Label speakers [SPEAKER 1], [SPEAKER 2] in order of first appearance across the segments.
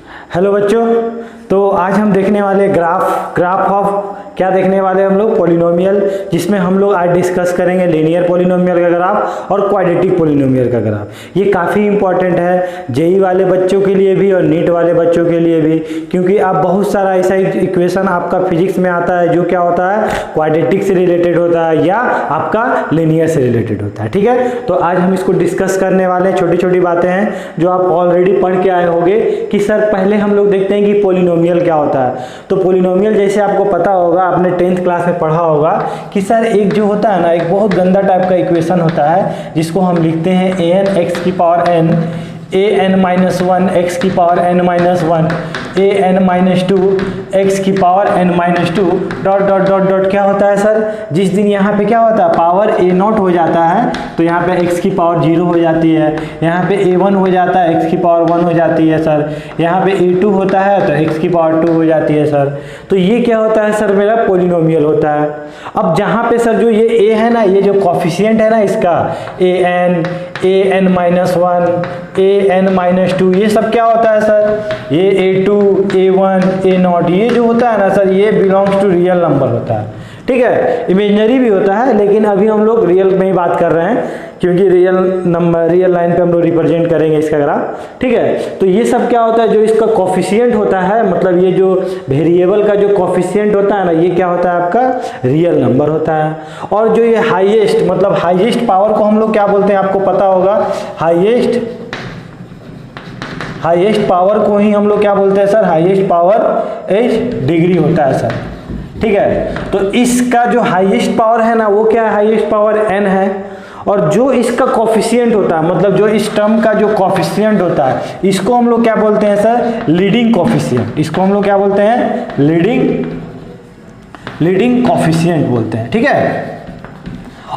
[SPEAKER 1] Hello बच्चों, तो आज हम देखने वाले ग्राफ ऑफ क्या देखने वाले हम लोग पॉलिनोमियल, जिसमें हम लोग आज डिस्कस करेंगे लीनियर पॉलिनोमियल का ग्राफ और क्वाड्रेटिक पॉलिनोमियल का ग्राफ। ये काफ़ी इंपॉर्टेंट है जेई वाले बच्चों के लिए भी और नीट वाले बच्चों के लिए भी, क्योंकि आप बहुत सारा ऐसा इक्वेशन आपका फिजिक्स में आता है जो क्या होता है क्वाड्रेटिक से रिलेटेड होता है या आपका लीनियर से रिलेटेड होता है। ठीक है, तो आज हम इसको डिस्कस करने वाले हैं। छोटी छोटी बातें हैं जो आप ऑलरेडी पढ़ के आए होंगे कि सर पहले हम लोग देखते हैं कि पॉलिनोमियल क्या होता है। तो पॉलिनोमियल जैसे आपको पता होगा, आपने 10th क्लास में पढ़ा होगा कि सर एक जो होता है ना, एक बहुत गंदा टाइप का इक्वेशन होता है जिसको हम लिखते हैं an x की पावर n, an-1 x की पावर n-1, an-2 x की power n-2 dot dot dot dot क्या होता है सर, जिस दिन यहाँ पे क्या होता है पावर a0 हो जाता है तो यहाँ पे x की पावर 0 हो जाती है, यहाँ पे a1 हो जाता है x की पावर 1 हो जाती है सर, यहाँ पे a2 होता है तो x की पावर 2 हो जाती है सर। तो ये क्या होता है सर, मेरा पॉलिनोमियल होता है। अब जहाँ पे सर जो ये a है ना, ये जो कॉफिशिएंट है ना इसका an-1 an-2 ये सब क्या होता है सर, ये a2 a1 a0 ये जो होता है ना सर, ये बिलोंग्स टू रियल नंबर होता है। ठीक है, इमेजिनरी भी होता है लेकिन अभी हम लोग रियल में ही बात कर रहे हैं क्योंकि रियल नंबर रियल लाइन पे हम लोग रिप्रेजेंट करेंगे इसका ग्राफ। ठीक है, तो ये सब क्या होता है, जो इसका कोफिशिएंट होता है, मतलब ये जो वेरिएबल का जो कोफिशिएंट होता है ना, ये क्या होता है आपका रियल नंबर होता है। और जो ये हाईएस्ट मतलब हाईएस्ट पावर को हम लोग क्या बोलते हैं आपको पता होगा, हाईएस्ट पावर को ही हम लोग क्या बोलते हैं sir, highest power H degree होता है सर। ठीक है, तो इसका जो हाईएस्ट पावर है ना वो क्या है, हाईएस्ट पावर n है। और जो इसका कोफिशिएंट होता है, मतलब जो इस टर्म का जो कोफिशिएंट होता है, इसको हम लोग क्या बोलते हैं सर, लीडिंग कोफिशिएंट। इसको हम लोग क्या बोलते हैं, लीडिंग कोफिशिएंट बोलते हैं। ठीक है,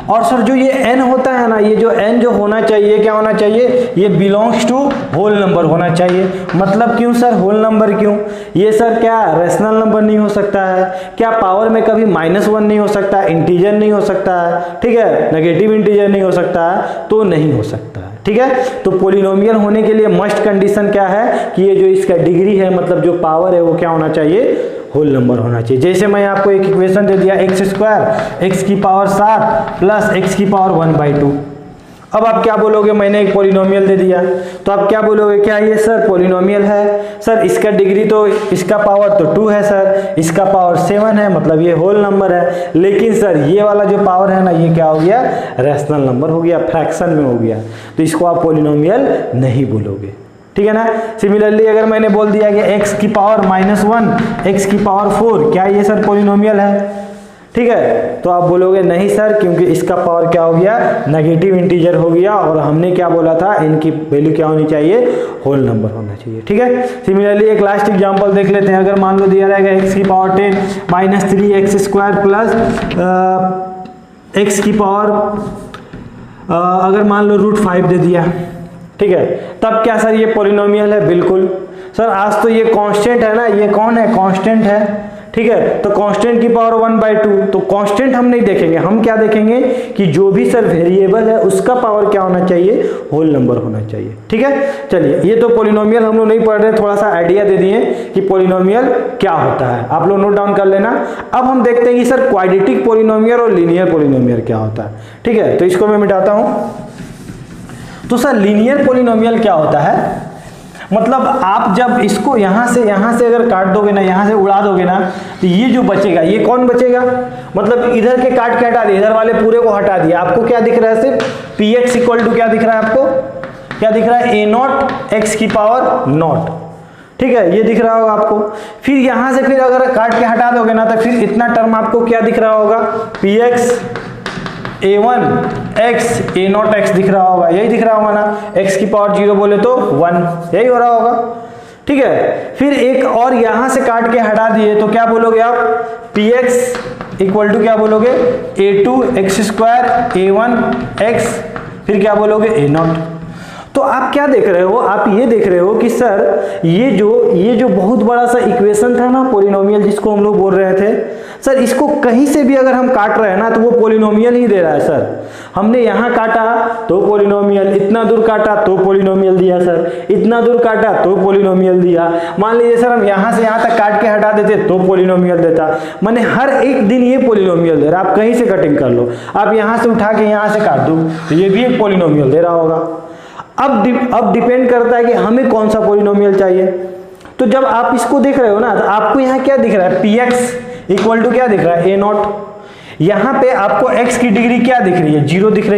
[SPEAKER 1] और सर जो ये n होता है ना, ये जो n जो होना चाहिए क्या होना चाहिए, ये बिलोंग्स टू होल नंबर होना चाहिए। मतलब क्यों सर होल नंबर क्यों, ये सर क्या रैशनल नंबर नहीं हो सकता है क्या, पावर में कभी -1 नहीं हो सकता, इंटीजर नहीं हो सकता है, ठीक है, नेगेटिव इंटीजर नहीं हो सकता है, तो नहीं हो सकता है। ठीक है, तो पॉलिनोमियल होने के लिए मस्ट कंडीशन क्या है कि ये जो इसका डिग्री है, मतलब जो पावर है वो क्या होना चाहिए, होल नंबर होना चाहिए। जैसे मैं आपको एक इक्वेशन दे दिया x² x की पावर 7 प्लस x की पावर 1/2। अब आप क्या बोलोगे, मैंने एक पॉलिनोमियल दे दिया तो आप क्या बोलोगे, क्या ये सर पॉलिनोमियल है सर, इसका डिग्री तो इसका पावर तो 2 है सर, इसका पावर 7 है, मतलब ये होल नंबर है। लेकिन सर ये वाला जो पावर है ना, ये क्या हो गया, रैशनल नंबर हो गया, फ्रैक्शन में हो गया, तो इसको आप पॉलिनोमियल नहीं बोलोगे। ठीक है ना। सिमिलरली अगर मैंने बोल दिया कि x की पावर -1 x की पावर 4, क्या ये सर पॉलिनोमियल है, ठीक है, तो आप बोलोगे नहीं सर, क्योंकि इसका पावर क्या हो गया, नेगेटिव इंटीजर हो गया, और हमने क्या बोला था, इनकी वैल्यू क्या होनी चाहिए, होल नंबर होना चाहिए। ठीक है, सिमिलरली एक लास्ट एग्जांपल देख लेते हैं। अगर मान लो दिया रहेगा x की पावर 10 -3x² प्लस x की पावर अगर मान लो √5 दे दिया, ठीक है, तब क्या सर ये पॉलिनोमियल है, बिल्कुल सर। आज तो ये कांस्टेंट है ना, ये कौन है, कांस्टेंट है, ठीक है, तो कांस्टेंट की पावर 1/2, तो कांस्टेंट हम नहीं देखेंगे, हम क्या देखेंगे कि जो भी सर वेरिएबल है उसका पावर क्या होना चाहिए, होल नंबर होना चाहिए। ठीक है, चलिए ये तो पॉलिनोमियल हम लोग नहीं पढ़ रहे, थोड़ा सा आइडिया दे दिए कि पॉलिनोमियल क्या होता है, आप लोग नोट डाउन कर लेना। अब हम देखते हैं कि सर क्वाड्रेटिक पॉलिनोमियल और लीनियर पॉलिनोमियल क्या होता है। ठीक है, तो इसको मैं मिटाता हूं। तो सर लीनियर पॉलिनोमियल क्या होता है, मतलब आप जब इसको यहां से अगर काट दोगे ना, यहां से उड़ा दोगे ना, तो ये जो बचेगा, ये कौन बचेगा, मतलब इधर के काट के हटा दिए, इधर वाले पूरे को हटा दिया, आपको क्या दिख रहा है, सिर्फ px इक्वल टू क्या दिख रहा है, आपको क्या दिख रहा है, a0 x की पावर 0। ठीक है, ये दिख रहा होगा आपको। फिर यहां से फिर अगर काट के हटा दोगे ना, तो फिर इतना टर्म आपको क्या दिख रहा होगा, px a1 x a0 x दिख रहा होगा, यही दिख रहा होगा ना, x की पावर 0 बोले तो 1, यही हो रहा होगा। ठीक है, फिर एक और यहां से काट के हटा दिए तो क्या बोलोगे आप, px इक्वल टू क्या बोलोगे, a2 x² a1 x, फिर क्या बोलोगे, a0। तो आप क्या देख रहे हो, आप ये देख रहे हो कि सर ये जो बहुत बड़ा सा इक्वेशन था ना पॉलिनोमियल, जिसको हम लोग बोल रहे थे सर, इसको कहीं से भी अगर हम काट रहे हैं ना तो वो पॉलिनोमियल ही दे रहा है सर। हमने यहाँ काटा तो पॉलिनोमियल, इतना दूर काटा तो पॉलिनोमियल दिया सर, इतना दूर काटा तो पॉलिनोमियल दिया। मान लीजिए सर हम यहाँ से यहाँ तक काट के हटा देते तो पॉलिनोमियल देता। माने हर एक दिन ये पॉलिनोमियल दे रहा। आप कहीं से कटिंग कर लो, आप यहाँ से उठा के यहाँ से काट दो तो ये भी एक पॉलिनोमियल दे रहा होगा। अब डिपेंड करता है कि हमें कौन सा पॉलिनोमियल चाहिए। तो जब आप इसको देख रहे हो ना तो आपको यहाँ क्या दिख रहा है, px इक्वल टू क्या दिख रहा है, a0। यहाँ पे आपको x की डिग्री क्या दिख रही है, 0 दिख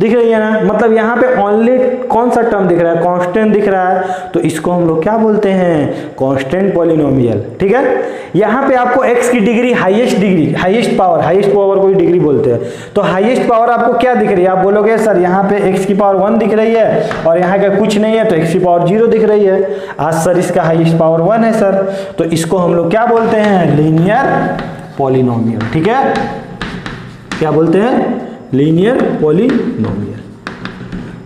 [SPEAKER 1] रही है ना। मतलब यहाँ पे ओनली कौन सा टर्म दिख रहा है, कांस्टेंट दिख रहा है। तो इसको हम लोग क्या बोलते हैं, कांस्टेंट पॉलिनोमियल। ठीक है, यहाँ पे आपको x की डिग्री हाईएस्ट पावर कोई डिग्री बोलते हैं। तो हाईएस्ट पावर आपको क्या दिख रही है, आप बोलोगे सर यहाँ पे x की पावर 1 दिख रही है और यहाँ का कुछ नहीं है तो x की पावर 0 दिख रही है। आज सर इसका हाईएस्ट पावर 1 है सर, तो इसको हम लोग क्या बोलते हैं, लीनियर पॉलिनोमियल। ठीक है, क्या बोलते हैं, लीनियर पॉलिनोमियल।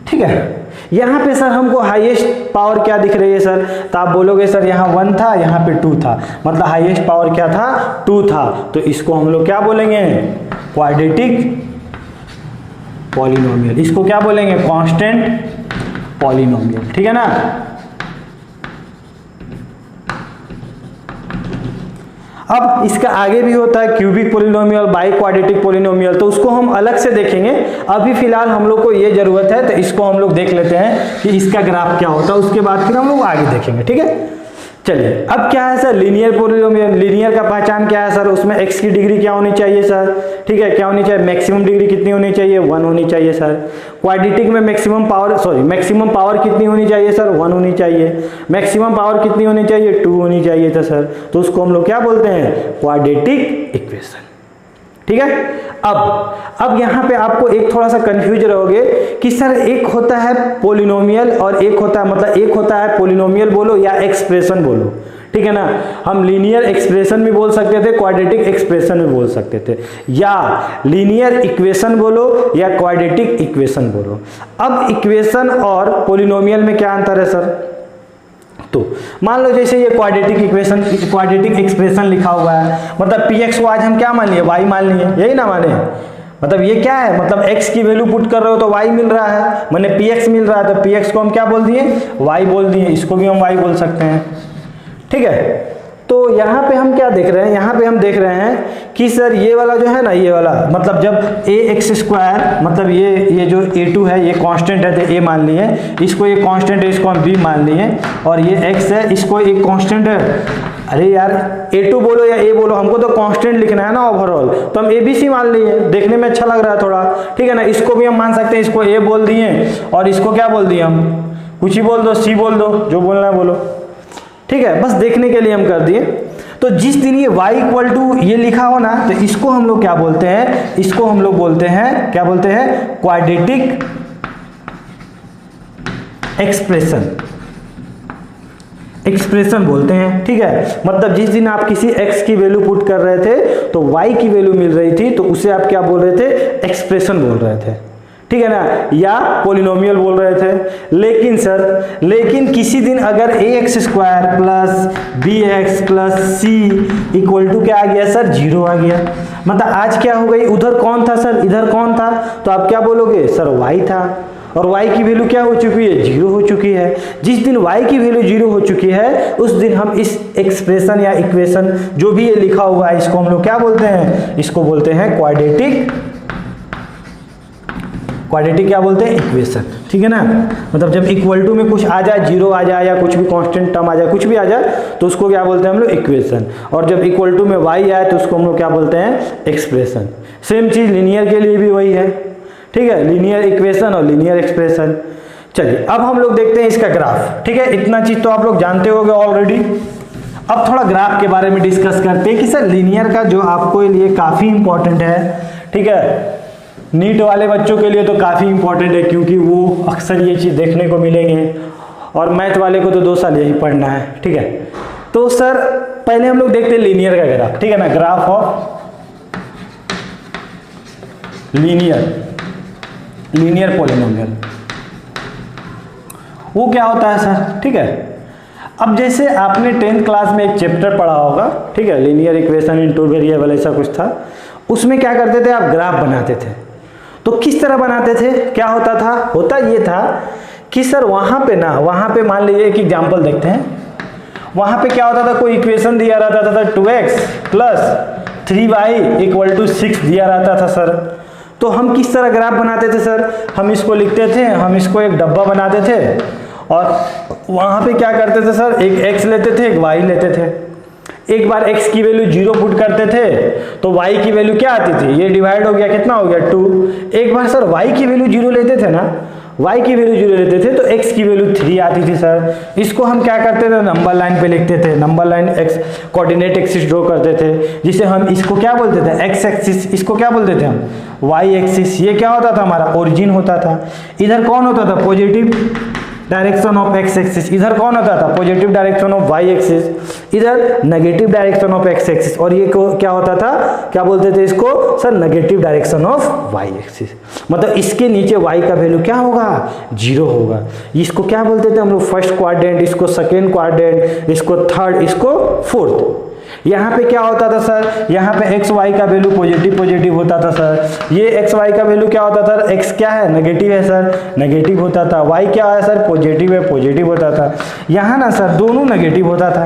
[SPEAKER 1] ठीक है, यहाँ पे सर हमको हाईएस्ट पावर क्या दिख रही है सर, तो आप बोलोगे सर यहाँ 1 था, यहाँ पे 2 था, मतलब हाईएस्ट पावर क्या था, 2 था। तो इसको हम लोग क्या बोलेंगे, क्वाड्रेटिक पॉलिनोमियल। इसको क्या बोलेंगे, कांस्टेंट पॉलिनोमियल। ठीक है ना। अब इसका आगे भी होता है cubic polynomial, by quadratic polynomial, तो उसको हम अलग से देखेंगे। अभी फिलहाल हम लोग को ये जरूरत है तो इसको हम लोग देख लेते हैं कि इसका ग्राफ क्या होता है, उसके बाद फिर हम लोग आगे देखेंगे। ठीक है, चलिए अब क्या है सर, लीनियर पॉलिनोमियल। लीनियर का पहचान क्या है सर, उसमें x की डिग्री क्या होनी चाहिए सर, ठीक है, क्या होनी चाहिए, मैक्सिमम डिग्री कितनी होनी चाहिए, 1 होनी चाहिए सर। क्वाड्रेटिक में मैक्सिमम पावर कितनी होनी चाहिए सर, 1 होनी चाहिए। मैक्सिमम पावर कितनी होनी चाहिए, 2 होनी चाहिए था सर। तो उसको हम लोग क्या बोलते हैं, क्वाड्रेटिक इक्वेशन। ठीक है, अब यहाँ पे आपको एक थोड़ा सा कंफ्यूज रहोगे कि सर एक होता है पॉलिनोमियल और एक होता है पॉलिनोमियल बोलो या एक्सप्रेशन बोलो। ठीक है ना, हम लीनियर एक्सप्रेशन भी बोल सकते थे, क्वाड्रेटिक एक्सप्रेशन भी बोल सकते थे, या लीनियर इक्वेशन बोलो या क्वाड्रेटिक इक्वेशन बोलो। अब इक्वेशन और पॉलिनोमियल में क्या अंतर है सर, तो मान लो जैसे ये क्वाड्रेटिक एक्सप्रेशन लिखा हुआ है, मतलब px को आज हम क्या मान लिए, y मान लिए, यही ना माने। मतलब ये क्या है, मतलब x की वैल्यू पुट कर रहे हो तो y मिल रहा है, माने px मिल रहा है, तो px को हम क्या बोल दिए, y बोल दिए, इसको भी हम y बोल सकते हैं। ठीक है, तो यहाँ पे हम क्या देख रहे हैं, यहाँ पे हम देख रहे हैं कि सर ये वाला जो है ना, ये वाला मतलब जब ax², मतलब ये जो a2 है ये कांस्टेंट है तो a मान लिए, इसको ये कांस्टेंट है इसको हम b मान लिए, और ये x है इसको एक कांस्टेंट है। अरे यार a2 बोलो या a बोलो, हमको तो कांस्टेंट लिखना है ना ओवरऑल, तो हम abc मान लिए, देखने में अच्छा लग रहा है थोड़ा। ठीक है ना, इसको भी हम मान सकते हैं, इसको a बोल दिए और इसको क्या बोल दिए हम, कुछ ही बोल दो, c बोल दो, जो बोलना है बोलो। ठीक है, बस देखने के लिए हम कर दिए। तो जिस दिन ये y इक्वल टू ये लिखा हो ना, तो इसको हम लोग क्या बोलते हैं, इसको हम लोग बोलते हैं, क्या बोलते हैं, क्वाड्रेटिक एक्सप्रेशन बोलते हैं। ठीक है, मतलब जिस दिन आप किसी x की वैल्यू पुट कर रहे थे तो y की वैल्यू मिल रही थी, तो उसे आप क्या बोल रहे थे, एक्सप्रेशन बोल रहे थे। ठीक है ना, या पॉलिनोमियल बोल रहे थे। लेकिन किसी दिन अगर ax² plus bx plus c equal to क्या आ गया सर, 0 आ गया, मतलब आज क्या हो गई, उधर कौन था सर, इधर कौन था, तो आप क्या बोलोगे सर y था, और y की वैल्यू क्या हो चुकी है, 0 हो चुकी है। जिस दिन y की वैल्यू 0 हो चुकी है उस दिन हम इस एक्सप्रेशन या इक्वेशन जो भी ये लिखा हुआ है इसको हम लोग क्या बोलते हैं, इसको बोलते हैं क्वाड्रेटिक क्या बोलते हैं, इक्वेशन। ठीक है ना, मतलब जब इक्वल टू में कुछ आ जाए, 0 आ जाए या कुछ भी कांस्टेंट टर्म आ जाए, कुछ भी आ जाए, तो उसको क्या बोलते हैं हम लोग, इक्वेशन। और जब इक्वल टू में y आए तो उसको हम लोग क्या बोलते हैं, एक्सप्रेशन। सेम चीज लीनियर के लिए भी वही है। ठीक है, लीनियर इक्वेशन और लीनियर एक्सप्रेशन। चलिए अब हम लोग देखते हैं इसका ग्राफ। ठीक है, इतना चीज तो आप लोग जानते होंगे ऑलरेडी। अब थोड़ा ग्राफ के बारे में डिस्कस करते हैं कि सर लीनियर का जो आपको लिए काफी इंपॉर्टेंट है। ठीक है, नीट वाले बच्चों के लिए तो काफ़ी इंपॉर्टेंट है, क्योंकि वो अक्सर ये चीज़ देखने को मिलेंगे, और मैथ वाले को तो 2 साल यही पढ़ना है। ठीक है, तो सर पहले हम लोग देखते हैं लीनियर का ग्राफ। ठीक है ना, ग्राफ ऑफ लीनियर पॉलिनोमियल वो क्या होता है सर। ठीक है, अब जैसे आपने 10th क्लास में एक चैप्टर पढ़ा होगा, ठीक है, लीनियर इक्वेशन इन 2 वेरिएबल ऐसा कुछ था, उसमें क्या करते थे आप, ग्राफ बनाते थे। तो किस तरह बनाते थे, क्या होता था, होता ये था कि सर वहाँ पे मान लीजिए एक एग्जाम्पल देखते हैं, वहाँ पे क्या होता था, कोई इक्वेशन दिया रहता था 2x + 3y = 6 दिया रहता था सर। तो हम किस तरह ग्राफ बनाते थे सर, हम इसको लिखते थे, हम इसको एक डब्बा बनाते थे और वहाँ पे क्या करते थे सर, एक x लेते थे, एक y लेते थे। एक बार x की वैल्यू 0 पुट करते थे तो y की वैल्यू क्या आती थी, ये डिवाइड हो गया, कितना हो गया 2। एक बार सर y की वैल्यू 0 लेते थे ना, y की वैल्यू 0 लेते थे तो x की वैल्यू 3 आती थी सर। इसको हम क्या करते थे, नंबर लाइन पे लिखते थे, number line x coordinate axis draw करते थे, जिसे हम इसको क्या बोलते थे, x एक्सिस, इसको क्या बोलते थे हम, y एक्सिस। ये क्या होता था, हमारा ओरिजिन होता था। इधर कौन होता था, positive direction of x axis, इधर कौन होता था, positive direction of y axis, इधर negative direction of x axis, और ये क्या होता था, क्या बोलते थे इसको sir, negative direction of y axis. मतलब इसके नीचे y का वैल्यू क्या होगा, 0 होगा। इसको क्या बोलते थे हम लोग, फर्स्ट क्वाड्रेंट, इसको सेकेंड क्वाड्रेंट, इसको थर्ड, इसको फोर्थ। यहाँ पे क्या होता था सर, यहाँ पे एक्स वाई का वैल्यू पॉजिटिव होता था सर। ये एक्स वाई का वैल्यू क्या होता था, एक्स क्या है, नेगेटिव है सर, नेगेटिव होता था। वाई क्या है सर, पॉजिटिव है, पॉजिटिव होता था। यहाँ ना सर दोनों नेगेटिव होता था,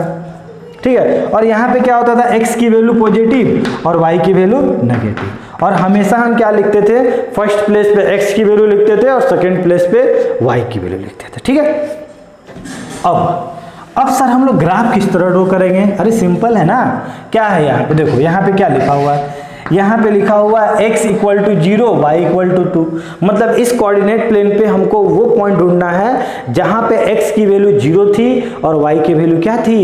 [SPEAKER 1] ठीक है। और यहाँ पे क्या होता था, एक्स की वैल्यू पॉजिटिव और वाई की वैल्यू नेगेटिव। और हमेशा हम क्या लिखते थे, फर्स्ट प्लेस पे एक्स की वैल्यू लिखते थे और सेकेंड प्लेस पे वाई की वैल्यू लिखते थे, ठीक है। अब सर हम लोग ग्राफ किस तरह ड्रॉ करेंगे, अरे सिंपल है ना। क्या है यहाँ पे, देखो यहाँ पे क्या लिखा हुआ है, यहाँ पे लिखा हुआ है x = 0 y = 2। मतलब इस कोऑर्डिनेट प्लेन पे हमको वो पॉइंट ढूंढना है जहाँ पे x की वैल्यू 0 थी और y की वैल्यू क्या थी,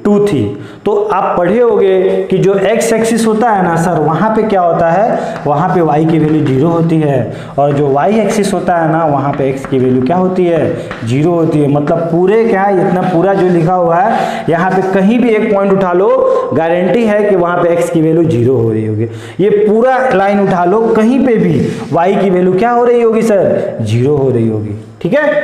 [SPEAKER 1] 2 थी। तो आप पढ़े होंगे कि जो x एक्सिस होता है ना सर, वहाँ पे क्या होता है, वहाँ पे y की वैल्यू 0 होती है, और जो y एक्सिस होता है ना, वहाँ पे x की वैल्यू क्या होती है, 0 होती है। मतलब पूरे क्या, इतना पूरा जो लिखा हुआ है, यहाँ पे कहीं भी एक पॉइंट उठा लो, गारंटी है कि वहाँ पे x की वैल्यू 0 हो रही होगी। ये पूरा लाइन उठा लो, कहीं पे भी y की वैल्यू क्या हो रही होगी सर, 0 हो रही होगी, ठीक है।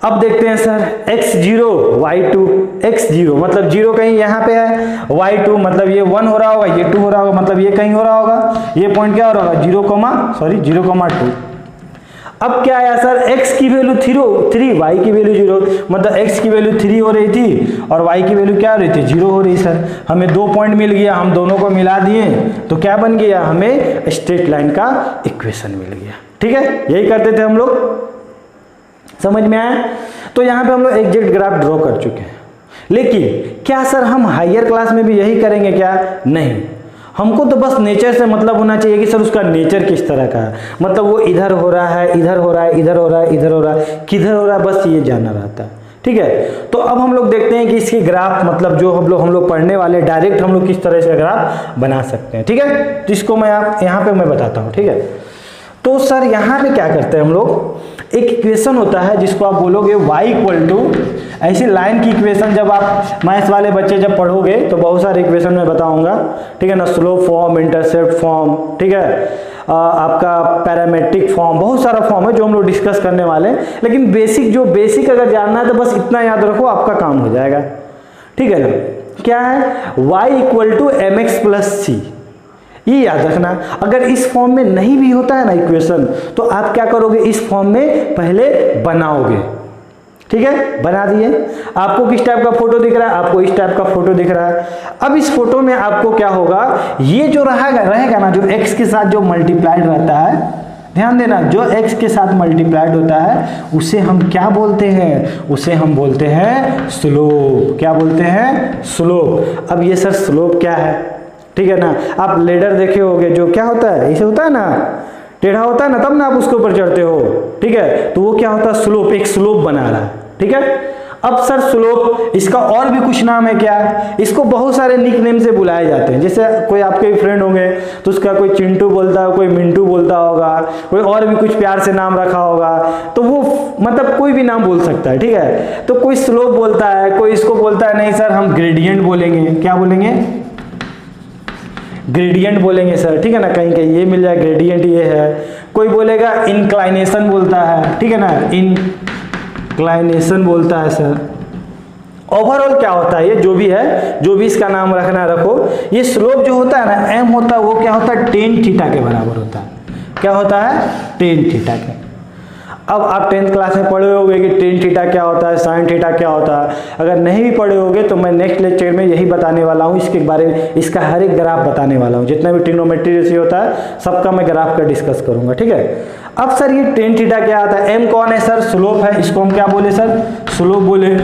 [SPEAKER 1] अब देखते हैं सर, x0 y2, x0 मतलब 0 कहीं यहाँ पे है, y2 मतलब ये 1 हो रहा होगा, ये 2 हो रहा होगा, मतलब ये कहीं हो रहा होगा, ये पॉइंट क्या हो रहा होगा, 0,2। अब क्या आया सर, x की वैल्यू 3, y की वैल्यू 0, मतलब x की वैल्यू 3 हो रही थी और y की वैल्यू क्या हो रही थी, 0 हो रही। सर हमें 2 पॉइंट मिल गया, हम दोनों को मिला दिए तो क्या बन गया, हमें स्ट्रेट लाइन का इक्वेशन मिल गया, ठीक है। यही करते थे हम लोग, समझ में आया। तो यहाँ पे हम लोग एग्जैक्ट ग्राफ ड्रॉ कर चुके हैं, लेकिन क्या सर हम हायर क्लास में भी यही करेंगे क्या, नहीं। हमको तो बस नेचर से मतलब होना चाहिए कि सर उसका नेचर किस तरह का है, मतलब वो इधर हो रहा है, इधर हो रहा है, इधर हो रहा है, इधर हो रहा है, किधर हो रहा है, बस ये जानना रहता है, ठीक है। तो अब हम लोग देखते हैं कि इसकी ग्राफ, मतलब जो हम लोग पढ़ने वाले, डायरेक्ट हम लोग किस तरह से ग्राफ बना सकते हैं, ठीक है। तो इसको मैं यहाँ पे मैं बताता हूँ, ठीक है। तो सर यहाँ पे क्या करते हैं हम लोग, एक इक्वेशन होता है जिसको आप बोलोगे y = ऐसी लाइन की इक्वेशन। जब आप मैथ्स वाले बच्चे जब पढ़ोगे तो बहुत सारे इक्वेशन में बताऊंगा, ठीक है ना, स्लोप फॉर्म, इंटरसेप्ट फॉर्म, ठीक है, आपका पैरामेट्रिक फॉर्म, बहुत सारा फॉर्म है जो हम लोग डिस्कस करने वाले हैं। लेकिन बेसिक अगर जानना है तो बस इतना याद रखो, आपका काम हो जाएगा, ठीक है ना। क्या है, y = mx + c, ये याद रखना। अगर इस फॉर्म में नहीं भी होता है ना इक्वेशन, तो आप क्या करोगे, इस फॉर्म में पहले बनाओगे, ठीक है। बना दिए, आपको किस टाइप का फोटो दिख रहा है, आपको इस टाइप का फोटो दिख रहा है। अब इस फोटो में आपको क्या होगा, ये जो रहेगा ना, जो x के साथ जो मल्टीप्लाइड रहता है, ध्यान देना, जो x के साथ मल्टीप्लाइड होता है उसे हम क्या बोलते हैं, उसे हम बोलते हैं स्लोप। क्या बोलते हैं, स्लोप। अब ये सर स्लोप क्या है, ठीक है ना। आप लेडर देखे होंगे, जो क्या होता है, ऐसे होता है ना, टेढ़ा होता है ना, तब ना आप उसके ऊपर चढ़ते हो, ठीक है। तो वो क्या होता है, स्लोप, एक स्लोप बना रहा है, ठीक है। अब सर स्लोप, इसका और भी कुछ नाम है क्या, इसको बहुत सारे निक नेम से बुलाए जाते हैं। जैसे कोई आपके फ्रेंड होंगे तो उसका कोई चिंटू बोलता है, कोई मिंटू बोलता होगा, कोई और भी कुछ प्यार से नाम रखा होगा, तो वो मतलब कोई भी नाम बोल सकता है, ठीक है। तो कोई स्लोप बोलता है, कोई इसको बोलता है नहीं सर हम ग्रेडियंट बोलेंगे। क्या बोलेंगे, ग्रेडियंट बोलेंगे सर, ठीक है ना। कहीं कहीं ये मिल जाए ग्रेडियंट, ये है। कोई बोलेगा इंक्लाइनेशन बोलता है, ठीक है ना, इंक्लाइनेशन बोलता है सर। ओवरऑल क्या होता है, ये जो भी है, जो भी इसका नाम रखना रखो। ये स्लोप जो होता है ना, एम होता है, वो क्या होता है, tan थीटा के बराबर होता है। क्या होता है, टेन थीटा के। अब आप 10th क्लास में पढ़े होगे कि टेन थीटा क्या होता है, साइन थीटा क्या होता है। अगर नहीं भी पढ़े होगे तो मैं नेक्स्ट लेक्चर में यही बताने वाला हूँ, इसके बारे में, इसका हर एक ग्राफ बताने वाला हूँ। जितना भी ट्रिग्नोमेट्री रेशियो होता है सबका मैं ग्राफ का डिस्कस करूँगा, ठीक है। अब सर ये टेन थीटा क्या आता है, एम कौन है सर, स्लोप है, इसको हम क्या बोले सर, स्लोप बोले।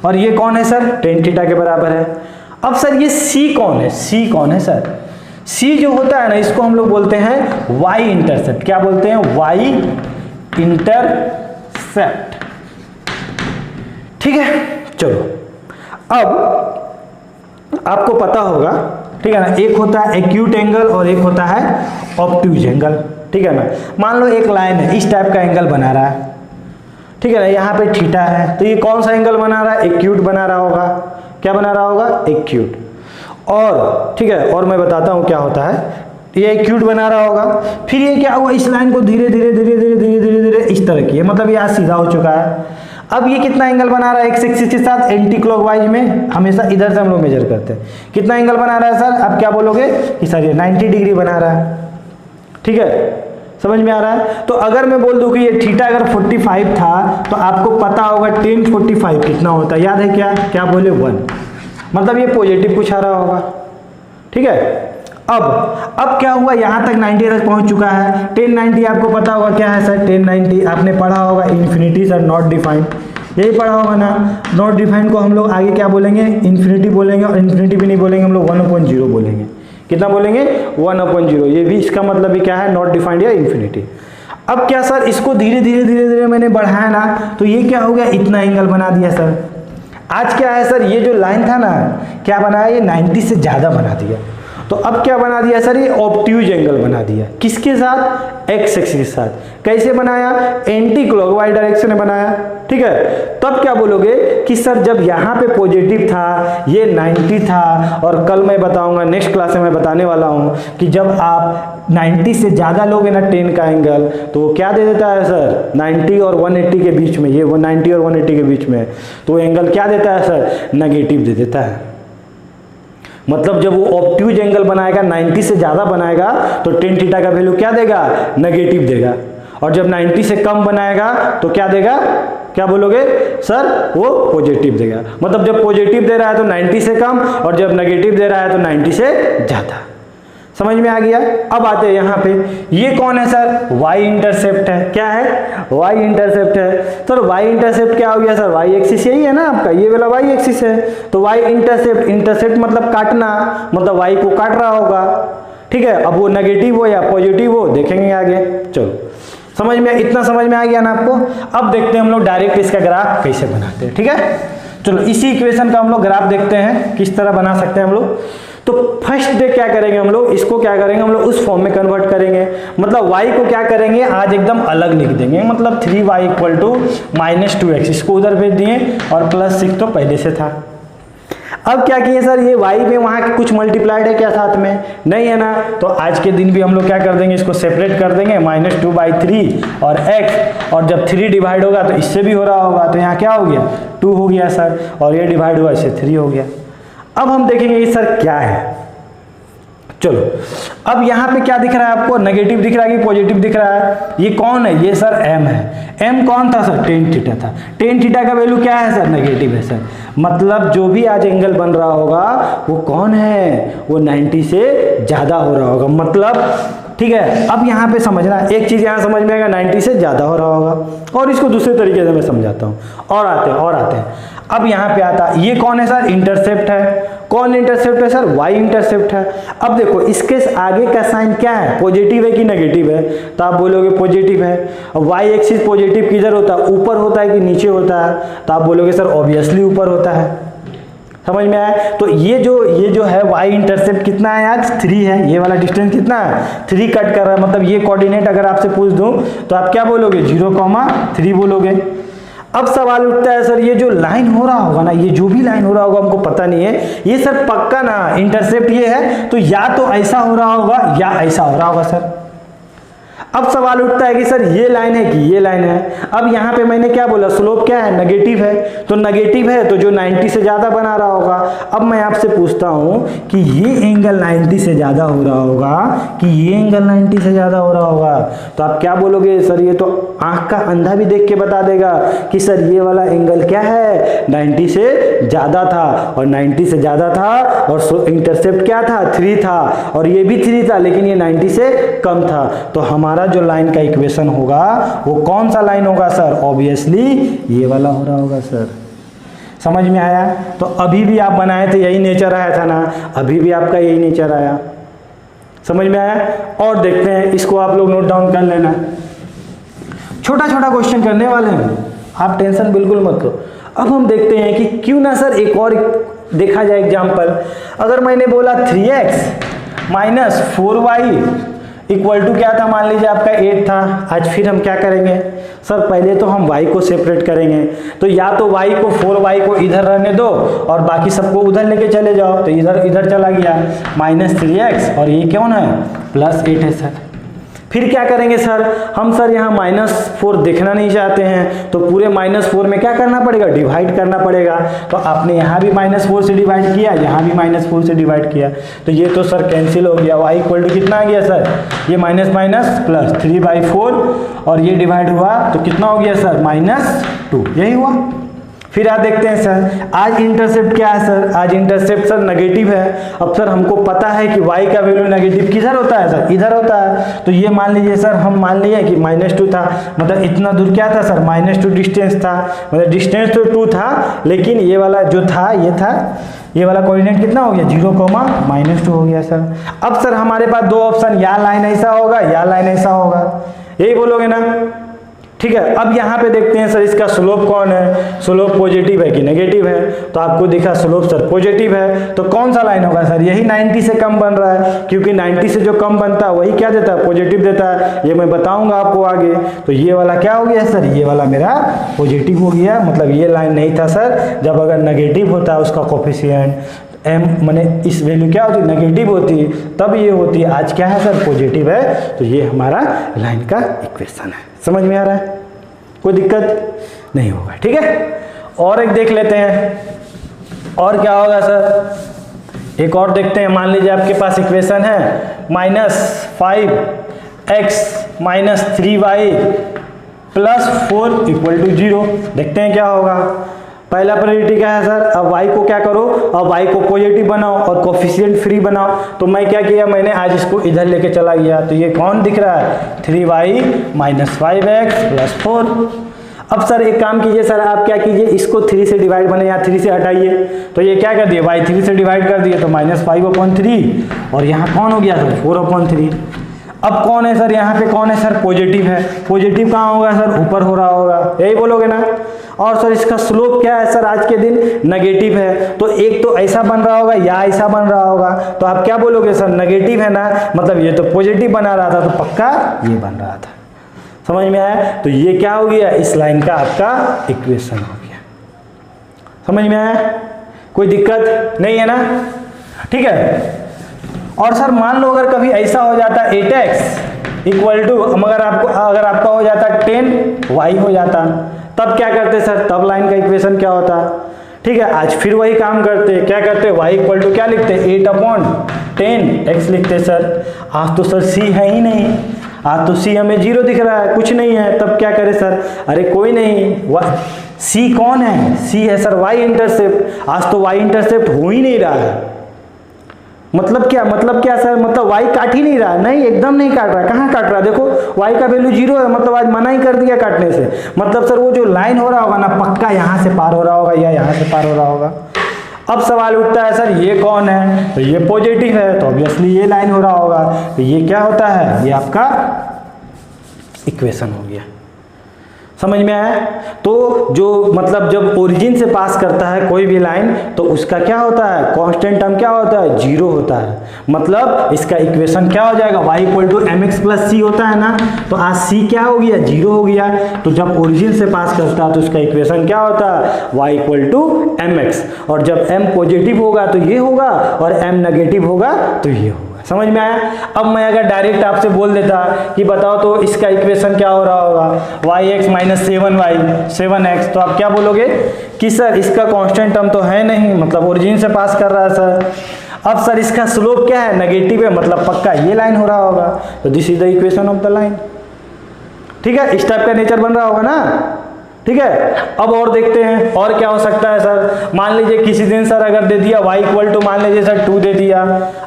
[SPEAKER 1] और ये कौन है सर, टेन थीटा के बराबर है। अब सर ये सी कौन है, सी कौन है सर, सी जो होता है ना इसको हम लोग बोलते हैं वाई इंटरसेप्ट। क्या बोलते हैं, वाई इंटरसेप्ट, ठीक है। चलो अब आपको पता होगा, ठीक है ना, एक होता है एक्यूट एंगल और एक होता है ऑब्ट्यूज एंगल, ठीक है ना। मान लो एक लाइन है, इस टाइप का एंगल बना रहा है, ठीक है ना, यहाँ पे थीटा है, तो ये कौन सा एंगल बना रहा है, एक्यूट बना रहा होगा। क्या बना रहा होगा, एक्यूट। और ठीक है, और मैं बताता हूँ क्या होता है, ये एक्यूट बना रहा होगा। फिर ये क्या हुआ, इस लाइन को धीरे धीरे धीरे धीरे धीरे धीरे धीरे इस तरह की है, मतलब ये आज सीधा हो चुका है। अब ये कितना एंगल बना रहा है, एक्स एक्सिस के साथ एंटी क्लॉकवाइज में, हमेशा इधर से हम लोग मेजर करते हैं। कितना एंगल बना रहा है सर, आप क्या बोलोगे कि सर ये 90 डिग्री बना रहा है, ठीक है, समझ में आ रहा है। तो अगर मैं बोल दूं कि ये थीटा अगर 45 था तो आपको पता होगा 10 45 कितना होता है, याद है क्या, क्या बोले 1, मतलब ये पॉजिटिव कुछ आ रहा होगा, ठीक है। अब क्या हुआ, यहाँ तक 90 तक पहुँच चुका है। 1090 आपको पता होगा क्या है सर, 1090 आपने पढ़ा होगा इन्फिनिटी सर, नॉट डिफाइंड, यही पढ़ा होगा ना। नॉट डिफाइंड को हम लोग आगे क्या बोलेंगे, इन्फिनिटी बोलेंगे, और इन्फिनिटी भी नहीं बोलेंगे हम लोग, 1/0 बोलेंगे। कितना बोलेंगे, 1/0। ये भी इसका मतलब भी क्या है, नॉट डिफाइंड या इन्फिनिटी। अब क्या सर, इसको धीरे धीरे धीरे धीरे मैंने बढ़ाया ना, तो ये क्या हो गया, इतना एंगल बना दिया सर। आज क्या है सर, ये जो लाइन था ना, क्या बनाया, ये 90 से ज़्यादा बना दिया। तो अब क्या बना दिया सर, ये ऑब्ट्यूज एंगल बना दिया, किसके साथ, एक्स एक्सिस के साथ। कैसे बनाया, एंटी क्लॉकवाइज डायरेक्शन में बनाया, ठीक है। तब क्या बोलोगे कि सर जब यहाँ पे पॉजिटिव था, ये 90 था, और कल मैं बताऊंगा, नेक्स्ट क्लास में मैं बताने वाला हूँ कि जब आप 90 से ज़्यादा लोगे ना 10 का एंगल, तो वो क्या दे देता है सर, 90 और 180 के बीच में, ये 90 और 180 के बीच में, तो एंगल क्या देता है सर, नेगेटिव दे देता है। मतलब जब वो ऑब्ट्यूज एंगल बनाएगा, 90 से ज़्यादा बनाएगा, तो टेन थीटा का वैल्यू क्या देगा, नेगेटिव देगा। और जब 90 से कम बनाएगा तो क्या देगा, क्या बोलोगे सर, वो पॉजिटिव देगा। मतलब जब पॉजिटिव दे रहा है तो 90 से कम, और जब नेगेटिव दे रहा है तो 90 से ज़्यादा। समझ में आ गया। अब आते हैं यहाँ पे, ये कौन है सर, वाई इंटरसेप्ट है। क्या है, वाई इंटरसेप्ट है। तो वाई इंटरसेप्ट क्या हो गया सर, वाई एक्सिस यही है ना आपका, ये वाला वाई एक्सिस है। तो वाई इंटरसेप्ट, इंटरसेप्ट मतलब काटना, मतलब वाई को काट रहा होगा, ठीक है। अब वो नेगेटिव हो या पॉजिटिव हो देखेंगे आगे। चलो समझ में, इतना समझ में आ गया ना आपको। अब देखते हैं हम लोग डायरेक्ट इसका ग्राफ कैसे बनाते हैं, ठीक है। चलो इसी इक्वेशन का हम लोग ग्राफ देखते हैं किस तरह बना सकते हैं हम लोग। तो फर्स्ट डे क्या करेंगे हम लोग, इसको क्या करेंगे हम लोग, उस फॉर्म में कन्वर्ट करेंगे। मतलब y को क्या करेंगे, आज एकदम अलग लिख देंगे। मतलब 3y = -2x, इसको उधर भेज दिए, और +6 तो पहले से था। अब क्या किए सर, ये y में वहाँ के कुछ मल्टीप्लाइड है क्या साथ में, नहीं है ना। तो आज के दिन भी हम लोग क्या कर देंगे, इसको सेपरेट कर देंगे, -2/3 और x, और जब 3 डिवाइड होगा तो इससे भी हो रहा होगा, तो यहाँ क्या हो गया, 2 हो गया सर, और ये डिवाइड हुआ इससे 3 हो गया। अब हम देखेंगे ये सर क्या है। चलो अब यहाँ पे क्या दिख रहा है आपको, नेगेटिव दिख रहा है कि पॉजिटिव दिख रहा है, ये कौन है, ये सर m है। m कौन था सर, tan थीटा था। tan थीटा का वैल्यू क्या है सर, नेगेटिव है सर। मतलब जो भी आज एंगल बन रहा होगा वो कौन है, वो 90 से ज़्यादा हो रहा होगा। मतलब ठीक है। अब यहाँ पे समझना एक चीज़, यहाँ समझ में आएगा 90 से ज़्यादा हो रहा होगा, और इसको दूसरे तरीके से मैं समझाता हूँ। और आते हैं अब यहाँ पे आता, ये कौन है सर, इंटरसेप्ट है। कौन इंटरसेप्ट है सर, वाई इंटरसेप्ट है। अब देखो इसके आगे का साइन क्या है, पॉजिटिव है कि नेगेटिव है, तो आप बोलोगे पॉजिटिव है। वाई एक्सिस पॉजिटिव किधर होता है, ऊपर होता है कि नीचे होता है, तो आप बोलोगे सर ऑब्वियसली ऊपर होता है। समझ में आया। तो ये जो है वाई इंटरसेप्ट कितना है आज, 3 है। ये वाला डिस्टेंस कितना है, 3 कट कर रहा है। मतलब ये कोऑर्डिनेट अगर आपसे पूछ दूं तो आप क्या बोलोगे, 0,3 बोलोगे। अब सवाल उठता है सर ये जो लाइन हो रहा होगा ना, ये जो भी लाइन हो रहा होगा हमको पता नहीं है, ये सर पक्का ना इंटरसेप्ट ये है, तो या तो ऐसा हो रहा होगा या ऐसा हो रहा होगा सर। अब सवाल उठता है कि सर ये लाइन है कि ये लाइन है। अब यहाँ पे मैंने क्या बोला, स्लोप क्या है, नेगेटिव है, तो नेगेटिव है तो जो 90 से ज़्यादा बना रहा होगा। अब मैं आपसे पूछता हूँ कि ये एंगल 90 से ज़्यादा हो रहा होगा कि ये एंगल 90 से ज़्यादा हो रहा होगा, तो आप क्या बोलोगे, सर ये तो आँख का अंधा भी देख के बता देगा कि सर ये वाला एंगल क्या है, 90 से ज़्यादा था, और 90 से ज़्यादा था और इंटरसेप्ट क्या था, 3 था, और ये भी 3 था, लेकिन ये 90 से कम था। तो हमारा जो लाइन का इक्वेशन होगा वो कौन सा लाइन होगा सर, ऑब्वियसली ये वाला हो रहा होगा सर। समझ में आया? तो अभी भी आप बनाए थे यही नेचर आया था ना, अभी भी आपका यही नेचर आया। समझ में आया? और देखते हैं, इसको आप लोग नोट डाउन कर लेना, छोटा छोटा क्वेश्चन करने वाले हैं, आप टेंशन बिल्कुल मत लो। अब हम देखते हैं कि क्यों ना सर एक और देखा जाए एग्जाम्पल। अगर मैंने बोला 3x minus 4y equal to क्या था, मान लीजिए आपका 8 था। आज फिर हम क्या करेंगे सर, पहले तो हम y को सेपरेट करेंगे, तो या तो y को 4y को इधर रहने दो और बाकी सबको उधर लेके चले जाओ, तो इधर इधर चला गया -3x और ये कौन है, +8 है सर। फिर क्या करेंगे सर, हम सर यहाँ -4 देखना नहीं चाहते हैं, तो पूरे -4 में क्या करना पड़ेगा, डिवाइड करना पड़ेगा। तो आपने यहाँ भी -4 से डिवाइड किया, यहाँ भी -4 से डिवाइड किया, तो ये तो सर कैंसिल हो गया। y इक्वल टू कितना आ गया सर, ये माइनस माइनस प्लस 3/4 और ये डिवाइड हुआ तो कितना हो गया सर, -2, यही हुआ। फिर आप देखते हैं सर, आज इंटरसेप्ट क्या है सर, आज इंटरसेप्ट सर नेगेटिव है। अब सर हमको पता है कि y का वैल्यू नेगेटिव किधर होता है सर, इधर होता है। तो ये मान लीजिए सर, हम मान लिए कि -2 था, मतलब इतना दूर क्या था सर, -2 डिस्टेंस था, मतलब डिस्टेंस तो 2 था, लेकिन ये वाला जो था ये था, ये वाला कोऑर्डिनेट कितना हो गया, 0, -2 हो गया सर। अब सर हमारे पास दो ऑप्शन, या लाइन ऐसा होगा या लाइन ऐसा होगा, यही बोलोगे ना, ठीक है। अब यहाँ पे देखते हैं सर इसका स्लोप कौन है, स्लोप पॉजिटिव है कि नेगेटिव है, तो आपको दिखा स्लोप सर पॉजिटिव है, तो कौन सा लाइन होगा सर, यही 90 से कम बन रहा है, क्योंकि 90 से जो कम बनता है वही क्या देता है, पॉजिटिव देता है, ये मैं बताऊंगा आपको आगे। तो ये वाला क्या हो गया सर, ये वाला मेरा पॉजिटिव हो गया, मतलब ये लाइन नहीं था सर, जब अगर नेगेटिव होता है उसका कोफिशिएंट m माने इस वैल्यू क्या होती है, नेगेटिव होती है, तब ये होती है। आज क्या है सर, पॉजिटिव है, तो ये हमारा लाइन का इक्वेशन है। समझ में आ रहा है, कोई दिक्कत नहीं होगा, ठीक है। और एक देख लेते हैं, और क्या होगा सर, एक और देखते हैं। मान लीजिए आपके पास इक्वेशन है -5x - 3y + 4 = 0। देखते हैं क्या होगा। पहला प्रायोरिटी क्या है सर, अब y को क्या करो, अब y को पॉजिटिव बनाओ और कोफिशिएंट फ्री बनाओ। तो मैं क्या किया, मैंने आज इसको इधर लेके चला गया, तो ये कौन दिख रहा है, 3y - 5x + 4। अब सर एक काम कीजिए सर, आप क्या कीजिए, इसको 3 से डिवाइड बने या 3 से हटाइए, तो ये क्या कर दिए, y 3 से डिवाइड कर दिए, तो -5/3 और यहाँ कौन हो गया सर, 4/3। अब कौन है सर, यहाँ पे कौन है सर, पॉजिटिव है, पॉजिटिव कहाँ होगा सर, ऊपर हो रहा होगा, यही बोलोगे ना। और सर इसका स्लोप क्या है सर, आज के दिन नेगेटिव है, तो एक तो ऐसा बन रहा होगा या ऐसा बन रहा होगा, तो आप क्या बोलोगे सर, नेगेटिव है ना, मतलब ये तो पॉजिटिव बना रहा था, तो पक्का ये बन रहा था। समझ में आया? तो ये क्या हो गया, इस लाइन का आपका इक्वेशन हो गया। समझ में आया, कोई दिक्कत नहीं है ना, ठीक है। और सर मान लो अगर कभी ऐसा हो जाता 8x इक्वल टू, अगर आपका हो जाता 10y हो जाता, तब क्या करते सर, तब लाइन का इक्वेशन क्या होता, ठीक है। आज फिर वही काम करते, क्या करते, y इक्वल टू क्या लिखते, 8/10x लिखते सर। आज तो सर c है ही नहीं, आज तो c हमें 0 दिख रहा है, कुछ नहीं है, तब क्या करे सर, अरे कोई नहीं, c कौन है, c है सर y इंटरसेप्ट। आज तो y इंटरसेप्ट हो ही नहीं रहा है, मतलब क्या सर, मतलब y काट ही नहीं रहा, नहीं एकदम नहीं काट रहा, कहाँ काट रहा, देखो y का वैल्यू 0 है, मतलब आज मना ही कर दिया काटने से। मतलब सर वो जो लाइन हो रहा होगा ना, पक्का यहाँ से पार हो रहा होगा या यहाँ से पार हो रहा होगा। अब सवाल उठता है सर ये कौन है, तो ये पॉजिटिव है, तो ऑब्वियसली ये लाइन हो रहा होगा, तो ये क्या होता है, ये आपका इक्वेशन हो गया। समझ में आया? तो जो मतलब जब ओरिजिन से पास करता है कोई भी लाइन, तो उसका क्या होता है, कांस्टेंट टर्म क्या होता है, 0 होता है। मतलब इसका इक्वेशन क्या हो जाएगा, y = mx + c होता है ना, तो आज c क्या हो गया, 0 हो गया। तो जब ओरिजिन से पास करता है तो उसका इक्वेशन क्या होता है, y = mx, और जब m पॉजिटिव होगा तो ये होगा और m नेगेटिव होगा तो ये होगा। समझ में आया? अब मैं अगर डायरेक्ट आपसे बोल देता कि बताओ तो इसका इक्वेशन क्या हो रहा होगा, yx माइनस 7x, तो आप क्या बोलोगे कि सर इसका कांस्टेंट टर्म तो है नहीं, मतलब ओरिजिन से पास कर रहा है सर। अब सर इसका स्लोप क्या है, नेगेटिव है, मतलब पक्का ये लाइन हो रहा होगा, तो this is the equation of the line. ठीक है, इस टाइप का नेचर बन रहा होगा ना। ठीक है, अब और देखते हैं और क्या हो सकता है सर। मान लीजिए किसी दिन सर अगर दे दिया y इक्वल टू मान लीजिए सर 2 दे दिया,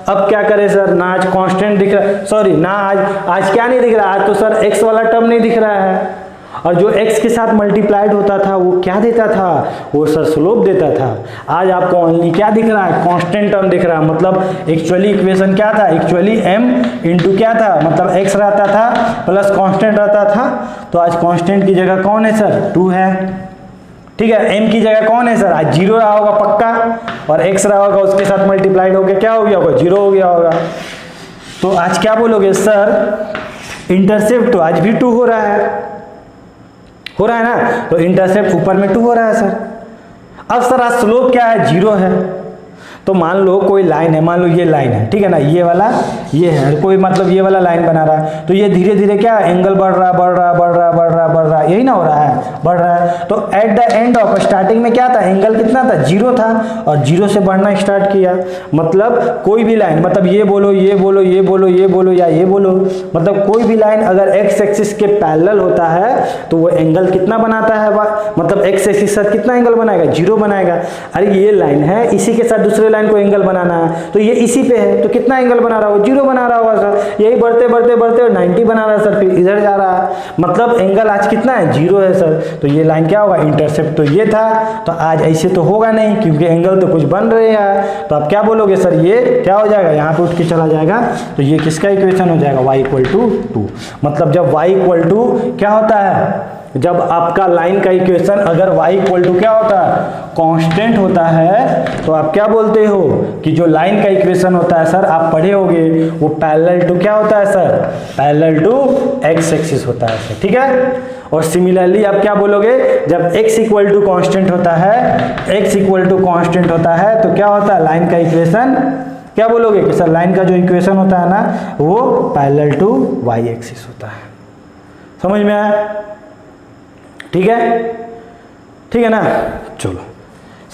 [SPEAKER 1] अब क्या करें सर, ना आज कांस्टेंट दिख रहा है, सॉरी ना आज क्या नहीं दिख रहा, आज तो सर x वाला टर्म नहीं दिख रहा है, और जो x के साथ मल्टीप्लाइड होता था वो क्या देता था, वो सर स्लोप देता था। आज आपको ओनली क्या दिख रहा है, कांस्टेंट टर्म दिख रहा है, मतलब एक्चुअली इक्वेशन क्या था, एक्चुअली m इंटू क्या था, मतलब x रहता था प्लस कांस्टेंट रहता था, तो आज कांस्टेंट की जगह कौन है सर, 2 है। ठीक है, m की जगह कौन है सर, आज 0 रहा होगा पक्का, और x रहा होगा उसके साथ मल्टीप्लाइड हो गया, क्या हो गया होगा, 0 हो गया होगा। तो आज क्या बोलोगे सर, इंटरसेप्ट तो आज भी 2 हो रहा है ना, तो इंटरसेप्ट ऊपर में 2 हो रहा है सर। अब सर आज स्लोप क्या है, 0 है। तो मान लो कोई लाइन है, मान लो ये लाइन है, ठीक है ना, ये वाला ये है, कोई मतलब ये वाला लाइन बना रहा है, तो ये धीरे धीरे क्या एंगल बढ़ रहा, यही ना हो रहा है, बढ़ रहा है। तो at the end of starting में क्या था, एंगल कितना था, 0 था, और 0 से बढ़ना स्टार्ट किया। मतलब कोई भी लाइन, मतलब ये बोलो या ये बोलो, मतलब कोई भी लाइन अगर एक्स एक्सिस के पैरेलल होता है तो वो एंगल कितना बनाता है, मतलब एक्स एक्सिस साथ कितना एंगल बनाएगा, 0 बनाएगा। अरे ये लाइन है, इसी के साथ दूसरे लाइन को एंगल बनाना है, तो ये इसी पे है, तो कितना एंगल बना रहा है, 0 बना रहा होगा सर। यही बढ़ते 90 बना रहा है सर, फिर इधर जा रहा है, मतलब एंगल आज कितना है, 0 है सर। तो ये लाइन क्या होगा, इंटरसेप्ट तो ये था, तो आज ऐसे तो होगा नहीं क्योंकि एंगल तो कुछ बन रहे हैं। तो आप क्या बोलोगे सर, ये क्या हो जाएगा, यहाँ पे उठ के चला जाएगा, तो ये किसका इक्वेशन हो जाएगा, y इक्वल टू 2। मतलब जब y इक्वल टू क्या होता है, जब आपका लाइन का इक्वेशन अगर y इक्वल टू क्या होता है, कांस्टेंट होता है, तो आप क्या बोलते हो कि जो लाइन का इक्वेशन होता है सर, आप पढ़े होगे, वो पैरेलल टू क्या होता है sir, parallel to x axis होता है सर। ठीक है, और सिमिलरली आप क्या बोलोगे, जब x इक्वल टू कांस्टेंट होता है, तो क्या होता है, लाइन का इक्वेशन क्या बोलोगे कि सर लाइन का जो इक्वेशन होता है ना, वो पैरेलल टू y एक्सिस होता है। समझ में आया? ठीक है ना, चलो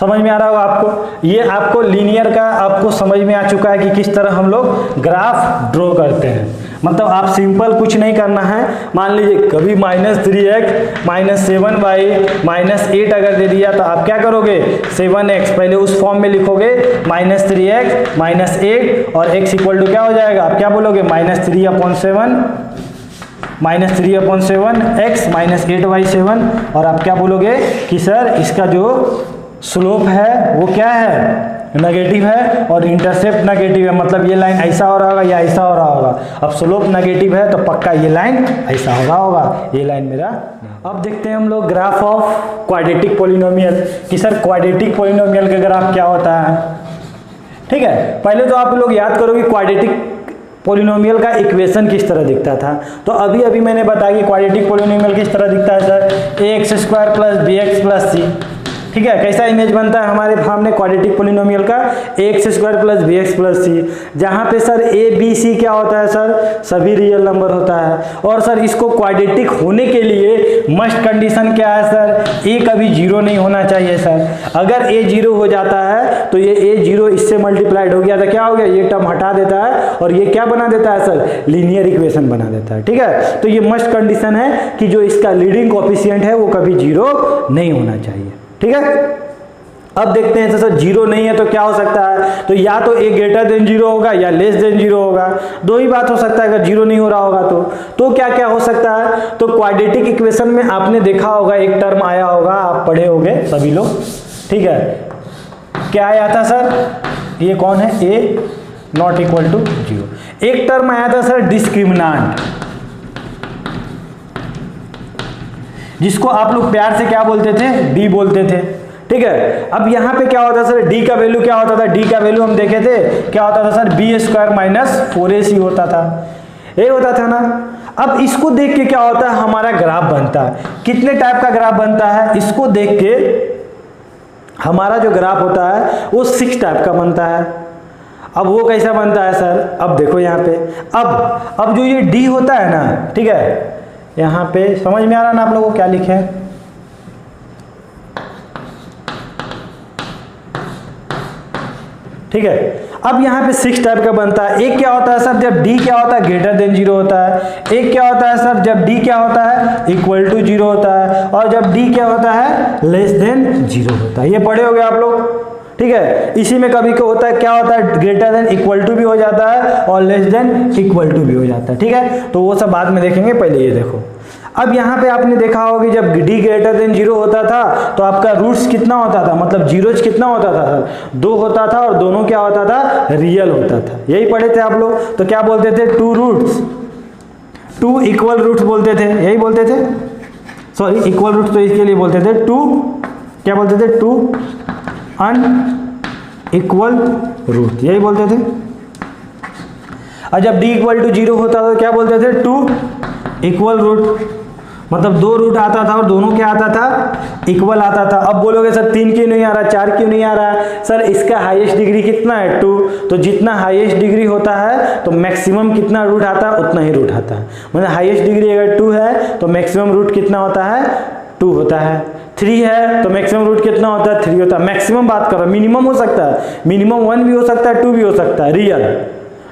[SPEAKER 1] समझ में आ रहा होगा आपको। ये आपको लीनियर का आपको समझ में आ चुका है कि किस तरह हम लोग ग्राफ ड्रॉ करते हैं। मतलब आप सिंपल कुछ नहीं करना है, मान लीजिए कभी -3x -7y -8 अगर दे दिया, तो आप क्या करोगे, 7x पहले उस फॉर्म में लिखोगे, -3x -8 और x इक्वल टू क्या हो जाएगा, आप क्या बोलोगे, -3/7 x -8y7, और आप क्या बोलोगे कि सर इसका जो स्लोप है वो क्या है, नेगेटिव है, और इंटरसेप्ट नेगेटिव है, मतलब ये लाइन ऐसा हो रहा होगा या ऐसा हो रहा होगा। अब स्लोप नेगेटिव है तो पक्का ये लाइन ऐसा हो रहा होगा, ये लाइन मेरा। अब देखते हैं हम लोग ग्राफ ऑफ क्वाड्रेटिक पॉलिनोमियल, कि सर क्वाड्रेटिक पॉलिनोमियल का ग्राफ क्या होता है। ठीक है, पहले तो आप लोग याद करो कि क्वाड्रेटिक पॉलिनोमियल का इक्वेशन किस तरह दिखता था। तो अभी मैंने बताया कि क्वाड्रेटिक पॉलिनोमियल किस तरह दिखता है सर, ax² + bx + c। ठीक है, कैसा इमेज बनता है हमारे सामने क्वाड्रेटिक पॉलिनोमियल का, ax² + bx + c, जहाँ पे सर a b c क्या होता है सर, सभी रियल नंबर होता है। और सर इसको क्वाड्रेटिक होने के लिए मस्ट कंडीशन क्या है सर, a कभी 0 नहीं होना चाहिए सर। अगर a 0 हो जाता है तो ये a 0 इससे मल्टीप्लाइड हो गया था, क्या हो गया, ये टर्म हटा देता है और ये क्या बना देता है सर, लीनियर इक्वेशन बना देता है। ठीक है, तो ये मस्ट कंडीशन है कि जो इसका लीडिंग कोएफिशिएंट है वो कभी 0 नहीं होना चाहिए। ठीक है, अब देखते हैं सर 0 नहीं है तो क्या हो सकता है, तो या तो a > 0 होगा या <0 होगा, दो ही बात हो सकता है। अगर 0 नहीं हो रहा होगा तो क्या क्या हो सकता है। तो क्वाड्रेटिक इक्वेशन में आपने देखा होगा एक टर्म आया होगा, आप पढ़े होंगे सभी लोग। ठीक है, क्या आया था सर, ये कौन है, a ≠ 0। एक टर्म आया था सर डिस्क्रिमिनेंट, जिसको आप लोग प्यार से क्या बोलते थे, d बोलते थे। ठीक है, अब यहाँ पे क्या होता था सर, d का वैल्यू क्या होता था, d का वैल्यू हम देखे थे क्या होता था सर, b² - 4ac होता था, ये होता था ना। अब इसको देख के क्या होता है, हमारा ग्राफ बनता है। कितने टाइप का ग्राफ बनता है, इसको देख के हमारा जो ग्राफ होता है वो 6 टाइप का बनता है। अब वो कैसा बनता है सर, अब देखो यहाँ पे, अब जो ये डी होता है ना, ठीक है, यहाँ पे समझ में आ रहा ना आप लोगों को क्या लिखे हैं, ठीक है। अब यहाँ पे 6 टाइप का बनता है। एक क्या होता है सर, जब डी क्या होता है, ग्रेटर देन 0 होता है। एक क्या होता है सर, जब डी क्या होता है, इक्वल टू 0 होता है। और जब डी क्या होता है, लेस देन 0 होता है। ये पढ़े होगे आप लोग, ठीक है। इसी में कभी को होता है, क्या होता है, ग्रेटर देन इक्वल टू भी हो जाता है और लेस देन इक्वल टू भी हो जाता है, ठीक है। तो वो सब बाद में देखेंगे, पहले ये देखो। अब यहाँ पे आपने देखा होगा जब डी ग्रेटर देन 0 होता था तो आपका रूट्स कितना होता था, मतलब जीरोज कितना होता था सर, 2 होता था, और दोनों क्या होता था, रियल होता था। यही पढ़े थे आप लोग। तो क्या बोलते थे, 2 रूट्स, 2 इक्वल रूट्स बोलते थे, यही बोलते थे, सॉरी इक्वल रूट्स तो इसके लिए बोलते थे, 2 क्या बोलते थे, 2 अनइक्वल रूट, यही बोलते थे। और जब डी इक्वल टू 0 होता था तो क्या बोलते थे, 2 इक्वल रूट, मतलब 2 रूट आता था और दोनों क्या आता था, इक्वल आता था। अब बोलोगे सर 3 क्यों नहीं आ रहा, 4 क्यों नहीं आ रहा है, सर इसका हाईएस्ट डिग्री कितना है, 2। तो जितना हाईएस्ट डिग्री होता है तो मैक्सिमम कितना रूट आता है, उतना ही रूट आता है। मतलब हाईएस्ट डिग्री अगर 2 है तो मैक्सिमम रूट कितना होता है, 2 होता है। 3 है तो मैक्सिमम रूट कितना होता है, 3 होता है। मैक्सिमम बात कर रहा हूँ, मिनिमम हो सकता है, मिनिमम 1 भी हो सकता है, 2 भी हो सकता है, रियल,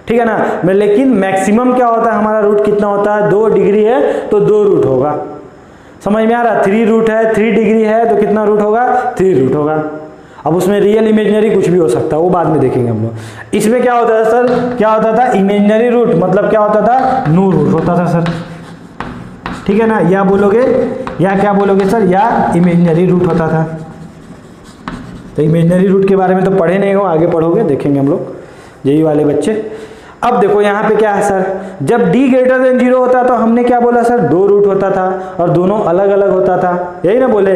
[SPEAKER 1] ठीक है ना। लेकिन मैक्सिमम क्या होता है, हमारा रूट कितना होता है, 2 डिग्री है तो 2 रूट होगा। समझ में आ रहा, 3 रूट है, 3 डिग्री है तो कितना रूट होगा, 3 रूट होगा। अब उसमें रियल इमेजिनरी कुछ भी हो सकता है, वो बाद में देखेंगे हम लोग। इसमें क्या होता है सर, क्या होता था, इमेजिनरी रूट, मतलब क्या होता था, नो रूट होता था सर, ठीक है ना। या बोलोगे, या क्या बोलोगे सर, या इमेजिनरी रूट होता था। तो इमेजिनरी रूट के बारे में तो पढ़े नहीं हो, आगे पढ़ोगे, देखेंगे हम लोग, यही वाले बच्चे। अब देखो यहाँ पे क्या है सर, जब d ग्रेटर देन 0 होता तो हमने क्या बोला सर, 2 रूट होता था और दोनों अलग अलग होता था, यही ना बोले।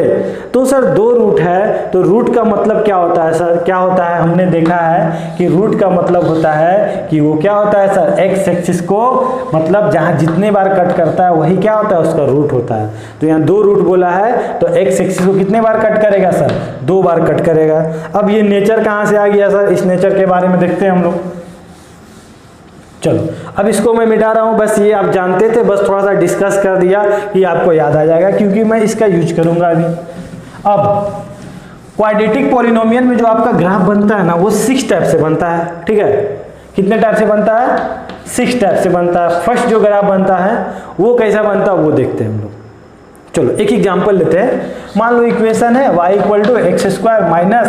[SPEAKER 1] तो सर 2 रूट है तो रूट का मतलब क्या होता है सर, क्या होता है, हमने देखा है कि रूट का मतलब होता है कि वो क्या होता है सर, एक्स एक्सिस को, मतलब जहाँ जितने बार कट करता है वही क्या होता है, उसका रूट होता है। तो यहाँ 2 रूट बोला है तो एक्स एक्सिस को कितने बार कट करेगा सर, 2 बार कट करेगा। अब ये नेचर कहाँ से आ गया सर, इस नेचर के बारे में देखते हैं हम लोग। चलो अब इसको मैं मिटा रहा हूं, बस ये आप जानते थे, बस थोड़ा सा डिस्कस कर दिया कि आपको याद आ जाएगा, क्योंकि मैं इसका यूज करूंगा अभी। अब क्वाड्रेटिक पॉलिनोमियल में जो आपका ग्राफ बनता है ना, वो 6 टाइप से बनता है, ठीक है। कितने टाइप से बनता है, 6 टाइप से बनता है। फर्स्ट जो ग्राफ बनता है वो कैसा बनता है वो देखते हैं हम लोग। चलो एक एग्जाम्पल लेते हैं। मान लो इक्वेशन है y equal to x square minus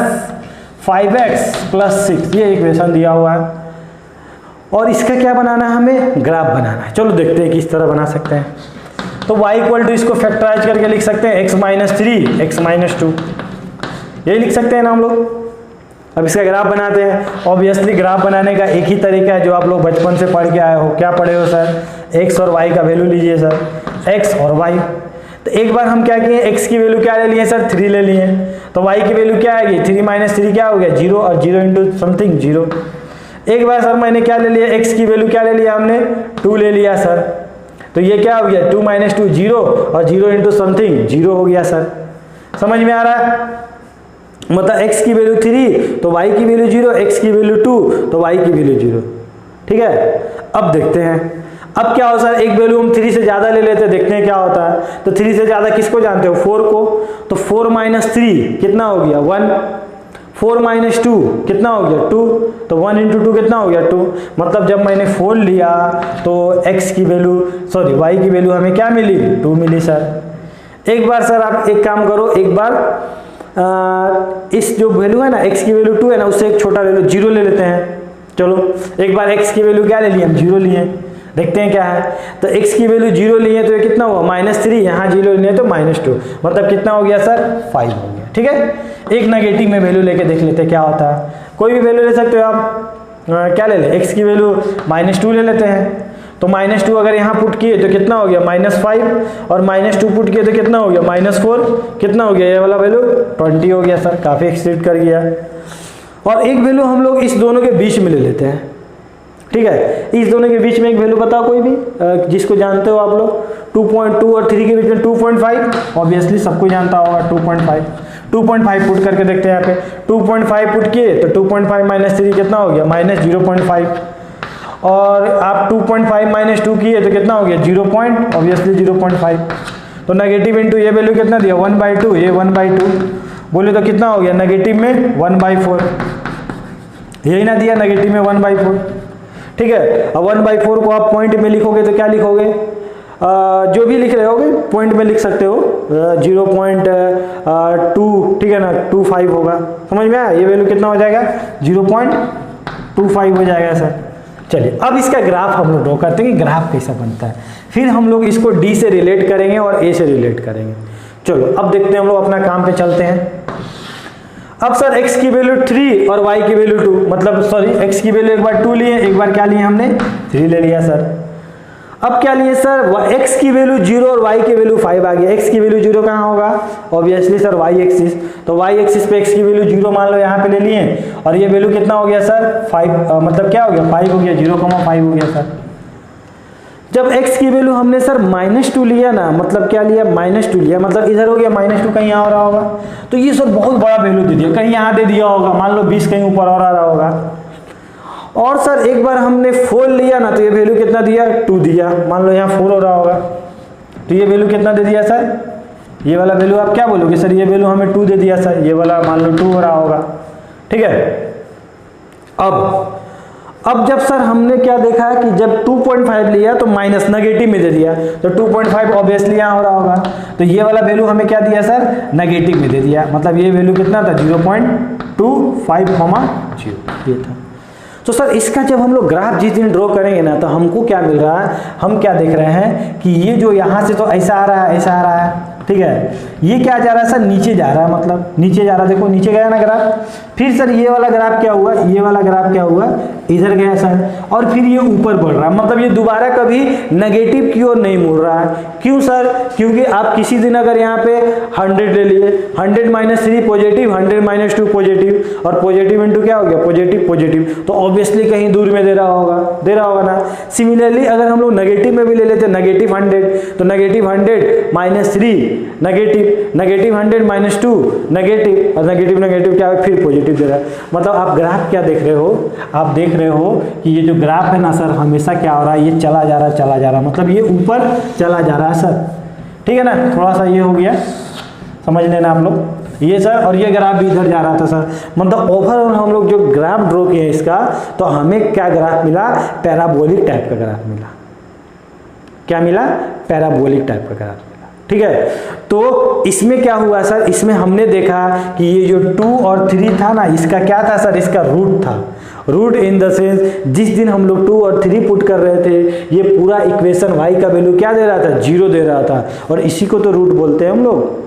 [SPEAKER 1] 5x plus 6, ये इक्वेशन दिया हुआ है और इसका क्या बनाना है, हमें ग्राफ बनाना है। चलो देखते हैं किस तरह बना सकते हैं। तो y इक्वल टू इसको फैक्टराइज करके लिख सकते हैं x माइनस 3 x माइनस 2, यही लिख सकते हैं ना हम लोग। अब इसका ग्राफ बनाते हैं। ऑब्वियसली ग्राफ बनाने का एक ही तरीका है जो आप लोग बचपन से पढ़ के आए हो। क्या पढ़े हो सर, x और y का वैल्यू लीजिए सर, x और y। तो एक बार हम क्या किए, x की वैल्यू क्या ले लिए सर, 3 ले लिए, तो y की वैल्यू क्या आएगी, 3 माइनस 3 क्या हो गया, 0, और 0 इंटू समथिंग 0। एक बार सर मैंने क्या ले लिया, x की वैल्यू क्या ले लिया हमने, 2 ले लिया सर, तो ये क्या हो गया, 2 माइनस 2 0, और 0 इंटू समथिंग 0 हो गया सर। समझ में आ रहा है, मतलब x की वैल्यू 3 तो y की वैल्यू 0, x की वैल्यू 2 तो y की वैल्यू 0, ठीक है। अब देखते हैं, अब क्या हो सर, एक वैल्यू हम 3 से ज्यादा ले लेते हैं, देखते हैं क्या होता है। तो 3 से ज्यादा किसको जानते हो, 4 को, तो 4 माइनस 3 कितना हो गया, 1। 4 माइनस 2 कितना हो गया, 2, तो 1 इंटू 2 कितना हो गया, 2। मतलब जब मैंने 4 लिया तो x की वैल्यू, सॉरी y की वैल्यू हमें क्या मिली, 2 मिली सर। एक बार सर आप एक काम करो, एक बार इस जो वैल्यू है ना, x की वैल्यू 2 है ना, उससे एक छोटा वैल्यू 0 ले लेते हैं। चलो एक बार x की वैल्यू क्या ले लिए हम, 0 लिए, देखते हैं क्या है। तो x की वैल्यू 0 लिए तो ये कितना हुआ, -3, यहाँ 0 लिए तो -2, मतलब कितना हो गया सर, 5 हो गया, ठीक है। एक नेगेटिव में वैल्यू लेके देख लेते हैं क्या होता है। कोई भी वैल्यू ले सकते हो आप, क्या ले ले, x की वैल्यू -2 ले लेते हैं। तो -2 अगर यहाँ पुट किए तो कितना हो गया, -5, और -2 पुट किए तो कितना हो गया, -4, कितना हो गया, ये वाला वैल्यू 20 हो गया सर, काफ़ी एक्सीड कर गया। और एक वैल्यू हम लोग इस दोनों के बीच में ले लेते हैं, ठीक है। इस दोनों के बीच में एक वैल्यू बताओ कोई भी, जिसको जानते हो आप लोग। 2.2 और 3 के बीच में 2.5, ऑब्वियसली सबको जानता होगा 2.5। 2.5 पुट करके देखते हैं यहाँ पे, 2.5 पुट किए तो 2.5 माइनस 3 कितना हो गया, माइनस 0.5, और आप 2.5 माइनस 2 किए तो कितना हो गया, 0.5, तो नेगेटिव इंटू ये वैल्यू कितना दिया, 1/2, ये 1/2 बोले तो कितना हो गया, नेगेटिव में 1/4, यही ना दिया, नेगेटिव में 1/4, ठीक है। अब 1/4 को आप पॉइंट में लिखोगे तो क्या लिखोगे, जो भी लिख रहे होगे पॉइंट में लिख सकते हो, 0.2, ठीक है ना, 25 होगा, समझ में आया, ये वैल्यू कितना हो जाएगा, 0.25 हो जाएगा सर। चलिए अब इसका ग्राफ हम लोग ड्रॉ करते हैं कि ग्राफ कैसा बनता है, फिर हम लोग इसको डी से रिलेट करेंगे और ए से रिलेट करेंगे। चलो अब देखते हैं, हम लोग अपना काम पे चलते हैं। अब सर x की वैल्यू 3 और y की वैल्यू 2, मतलब सॉरी x की वैल्यू एक बार 2 लिए, एक बार क्या लिए हमने, 3 ले लिया सर। अब क्या लिए सर, x की वैल्यू 0 और y की वैल्यू 5 आ गया। x की वैल्यू 0 कहाँ होगा, ऑब्वियसली सर y एक्सिस, तो y एक्सिस पे x की वैल्यू 0 मान लो यहाँ पे ले लिए, और ये वैल्यू कितना हो गया सर, 5, मतलब क्या हो गया, 5 हो गया, 0,5 हो गया सर। जब x की वैल्यू हमने सर -2 लिया ना, मतलब क्या लिया, -2 लिया, मतलब इधर हो गया -2, कहीं यहाँ हो रहा होगा, तो ये सर बहुत बड़ा वैल्यू दे दिया, कहीं यहाँ दे दिया होगा, मान लो 20 कहीं ऊपर और आ रहा होगा। और सर एक बार हमने 4 लिया ना, तो ये वैल्यू कितना दिया, 2 दिया, मान लो यहाँ 4 हो रहा होगा, तो ये वैल्यू कितना दे दिया सर, ये वाला वैल्यू आप क्या बोलोगे सर, ये वैल्यू हमें 2 दे दिया सर, ये वाला मान लो 2 हो रहा होगा, ठीक है। अब जब सर हमने क्या देखा कि जब 2.5 लिया तो माइनस नेगेटिव में दे दिया, तो 2.5 ऑब्वियसली यहाँ हो रहा होगा, तो ये वाला वैल्यू हमें क्या दिया सर, नेगेटिव में दे दिया, मतलब ये वैल्यू कितना था, 0.25, ये था। तो सर इसका जब हम लोग ग्राफ जिस दिन ड्रॉ करेंगे ना, तो हमको क्या मिल रहा है, हम क्या देख रहे हैं कि ये जो यहाँ से तो ऐसा आ रहा है, ऐसा आ रहा है, ठीक है, ये क्या जा रहा है सर, नीचे जा रहा है, मतलब नीचे जा रहा है, देखो नीचे गया ना ग्राफ। फिर सर ये वाला ग्राफ क्या हुआ, ये वाला ग्राफ क्या हुआ, इधर गया सर, और फिर ये ऊपर बढ़ रहा है, मतलब ये दोबारा कभी नेगेटिव की ओर नहीं मुड़ रहा है। क्यों सर, क्योंकि आप किसी दिन अगर यहाँ पे 100 ले लिए, 100 - 3 पॉजिटिव, 100 - 2 पॉजिटिव, और पॉजिटिव इंटू क्या हो गया, पॉजिटिव, तो ऑब्वियसली कहीं दूर में दे रहा होगा ना। सिमिलरली अगर हम लोग नेगेटिव में भी ले लेते, -100, तो -100 - 3 नेगेटिव, -100 - 2 नेगेटिव, और नेगेटिव क्या है, फिर पॉजिटिव दे रहा है। मतलब आप ग्राफ क्या देख रहे हो, आप देख रहे हो कि ये जो ग्राफ है ना सर, हमेशा क्या हो रहा है, ये चला जा रहा, मतलब ये ऊपर चला जा रहा है सर, ठीक है ना। थोड़ा सा ये हो गया, समझ लेना आप लोग, ये सर, और ये ग्राफ भी इधर जा रहा था सर। मतलब ओवरऑल हम लोग जो ग्राफ ड्रॉ किए इसका, तो हमें क्या ग्राफ मिला, पैराबोलिक टाइप का ग्राफ मिला। क्या मिला, पैराबोलिक टाइप का ग्राफ, ठीक है। तो इसमें क्या हुआ सर, इसमें हमने देखा कि ये जो 2 और 3 था ना, इसका क्या था सर, इसका रूट था। रूट इन द सेंस जिस दिन हम लोग 2 और 3 पुट कर रहे थे, ये पूरा इक्वेशन y का वैल्यू क्या दे रहा था, 0 दे रहा था, और इसी को तो रूट बोलते हैं हम लोग,